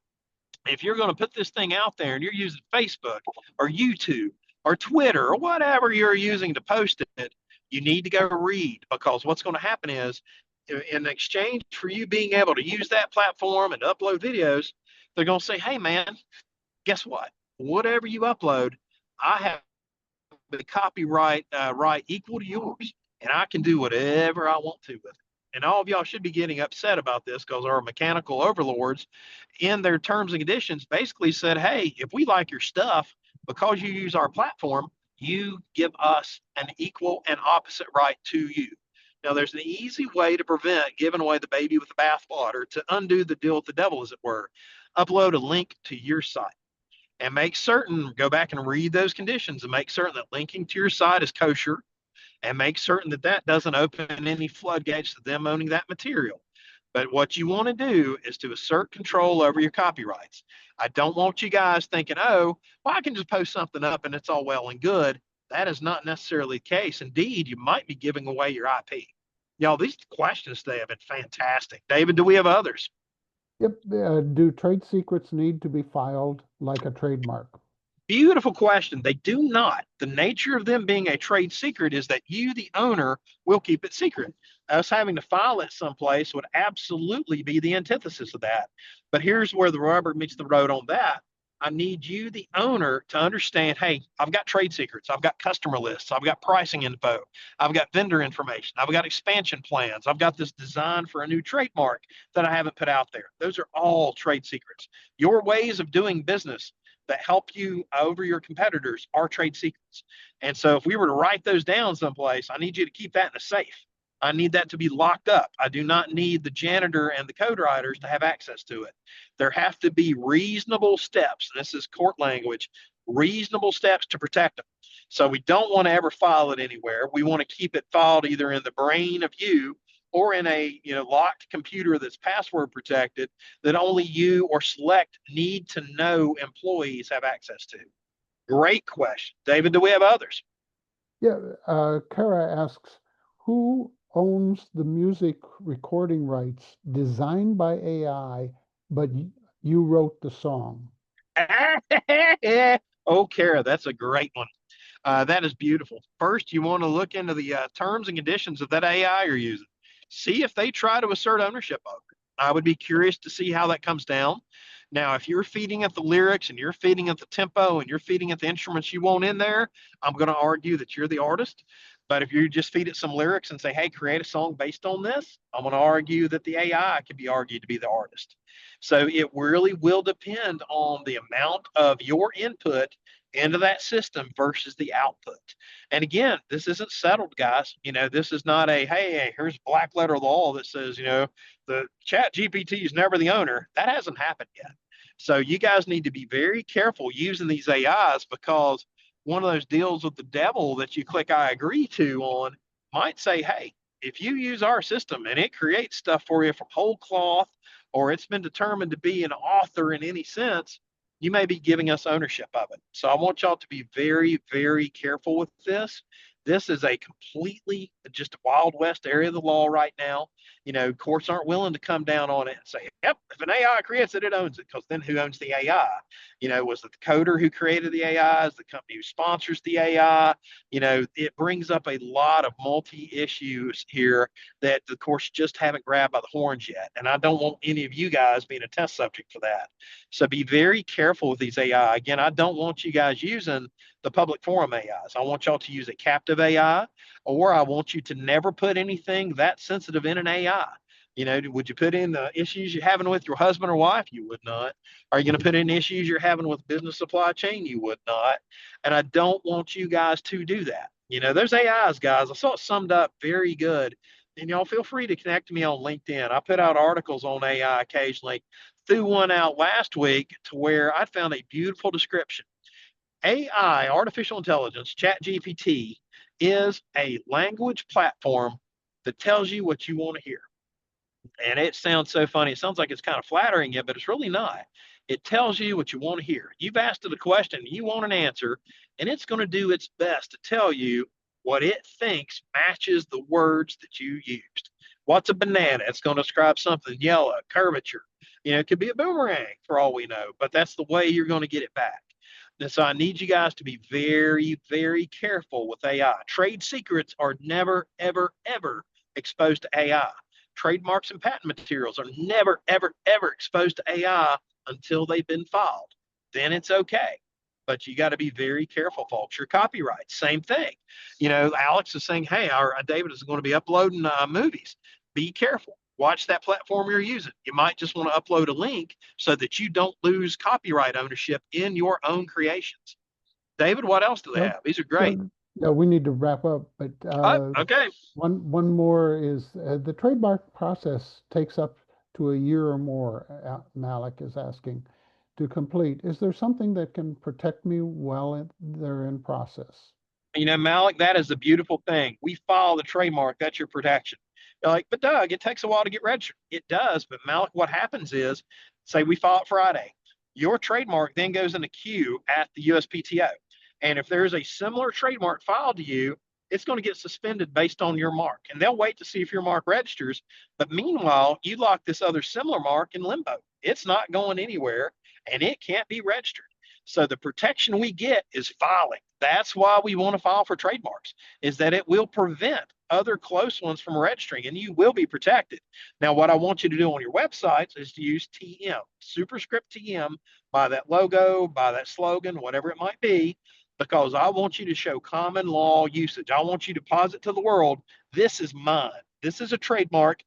if you're going to put this thing out there and you're using Facebook or YouTube or Twitter or whatever you're using to post it, you need to go read, because what's going to happen is in exchange for you being able to use that platform and upload videos, they're going to say, hey, man, guess what? Whatever you upload, I have the copyright right equal to yours, and I can do whatever I want to with it. And all of y'all should be getting upset about this because our mechanical overlords, in their terms and conditions, basically said, "Hey, if we like your stuff, because you use our platform, you give us an equal and opposite right to you." Now, there's an easy way to prevent giving away the baby with the bathwater, to undo the deal with the devil, as it were. Upload a link to your site and make certain, go back and read those conditions and make certain that linking to your site is kosher, and make certain that that doesn't open any floodgates to them owning that material. But what you want to do is to assert control over your copyrights. I don't want you guys thinking, oh, well, I can just post something up and it's all well and good. That is not necessarily the case. Indeed, you might be giving away your IP. Y'all, these questions today have been fantastic. David, do we have others? Yep. Do trade secrets need to be filed like a trademark? Beautiful question. They do not. The nature of them being a trade secret is that you, the owner, will keep it secret. Us having to file it someplace would absolutely be the antithesis of that. But here's where the rubber meets the road on that. I need you, the owner, to understand, hey, I've got trade secrets. I've got customer lists. I've got pricing info. I've got vendor information. I've got expansion plans. I've got this design for a new trademark that I haven't put out there. Those are all trade secrets. Your ways of doing business that help you over your competitors are trade secrets. And so if we were to write those down someplace, I need you to keep that in a safe. I need that to be locked up. I do not need the janitor and the code writers to have access to it. There have to be reasonable steps. This is court language, reasonable steps to protect them. So we don't want to ever file it anywhere. We want to keep it filed either in the brain of you or in a locked computer that's password protected, that only you or select need to know employees have access to. Great question. David, do we have others? Yeah. Kara asks, who owns the music recording rights designed by AI, but you wrote the song? Oh, Kara, that's a great one. That is beautiful. First, you want to look into the terms and conditions of that AI you're using. See if they try to assert ownership of it. I would be curious to see how that comes down. Now, if you're feeding at the lyrics and you're feeding at the tempo and you're feeding at the instruments you want in there, I'm going to argue that you're the artist. But if you just feed it some lyrics and say, hey, create a song based on this, I'm going to argue that the AI can be argued to be the artist. So it really will depend on the amount of your input into that system versus the output. And again, this isn't settled, guys. This is not a, hey, here's black letter law that says, the chat GPT is never the owner. That hasn't happened yet. So you guys need to be very careful using these AIs, because one of those deals with the devil that you click I agree to on might say, hey, if you use our system and it creates stuff for you from whole cloth, or it's been determined to be an author in any sense, you may be giving us ownership of it. So I want y'all to be very, very careful with this. This is a completely just Wild West area of the law right now. Courts aren't willing to come down on it and say, yep, if an AI creates it, it owns it. Because then who owns the AI? Was it the coder who created the AI? Is the company who sponsors the AI? It brings up a lot of multi issues here that the courts just haven't grabbed by the horns yet. And I don't want any of you guys being a test subject for that. So be very careful with these AI. Again, I don't want you guys using the public forum AIs. I want y'all to use a captive AI, or I want you to never put anything that sensitive in an AI. Would you put in the issues you're having with your husband or wife? You would not. Are you going to put in issues you're having with business supply chain? You would not. And I don't want you guys to do that. Those AIs, guys, I saw it summed up very good. And y'all feel free to connect to me on LinkedIn. I put out articles on AI occasionally. Threw one out last week to where I found a beautiful description. AI, artificial intelligence, ChatGPT, is a language platform that tells you what you want to hear. And it sounds so funny. It sounds like it's kind of flattering you, but it's really not. It tells you what you want to hear. You've asked it a question, you want an answer, and it's going to do its best to tell you what it thinks matches the words that you used. What's a banana? It's going to describe something yellow, curvature. It could be a boomerang for all we know, but that's the way you're going to get it back. And so I need you guys to be very, very careful with AI. Trade secrets are never, ever, ever exposed to AI. Trademarks and patent materials are never, ever, ever exposed to AI until they've been filed. Then it's okay. But you got to be very careful, folks. Your copyright, same thing. Alex is saying, hey, our David is going to be uploading movies. Be careful. Watch that platform you're using. You might just want to upload a link so that you don't lose copyright ownership in your own creations. David, what else do they Well, have? These are great. yeah, we need to wrap up, but Oh, okay. one more is the trademark process takes up to a year or more, Malik is asking, to complete. Is there something that can protect me while they're in process? Malik, that is the beautiful thing. We follow the trademark. That's your protection. You're like, but Doug, it takes a while to get registered. It does. But Malik, what happens is, say we file it Friday, your trademark then goes in a queue at the USPTO. And if there's a similar trademark filed to you, it's going to get suspended based on your mark. And they'll wait to see if your mark registers. But meanwhile, you lock this other similar mark in limbo. It's not going anywhere and it can't be registered. So the protection we get is filing. That's why we want to file for trademarks, is that it will prevent other close ones from registering and you will be protected. Now, what I want you to do on your websites is to use TM, superscript TM, by that logo, by that slogan, whatever it might be, because I want you to show common law usage. I want you to posit to the world, this is mine. This is a trademark.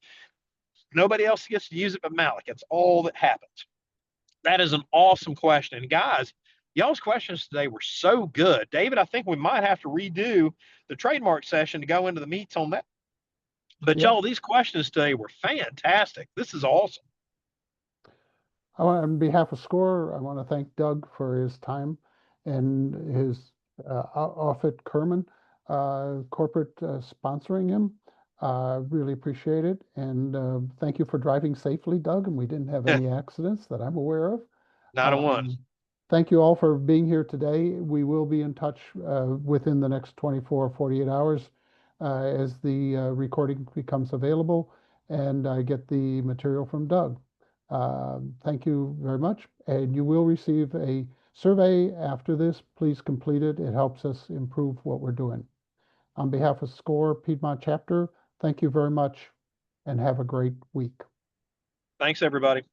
Nobody else gets to use it but Malik. That's all that happens. That is an awesome question. And guys, y'all's questions today were so good. David, I think we might have to redo the trademark session to go into the meats on that. But Yep. y'all, these questions today were fantastic. This is awesome. On behalf of SCORE, I want to thank Doug for his time and his Offit Kerman corporate sponsoring him. Really appreciate it. And thank you for driving safely, Doug. And we didn't have any accidents that I'm aware of. Not a one. Um, Thank you all for being here today. We will be in touch within the next 24 or 48 hours as the recording becomes available and I get the material from Doug. Thank you very much. And you will receive a survey after this. Please complete it. It helps us improve what we're doing. On behalf of SCORE Piedmont Chapter, thank you very much and have a great week. Thanks, everybody.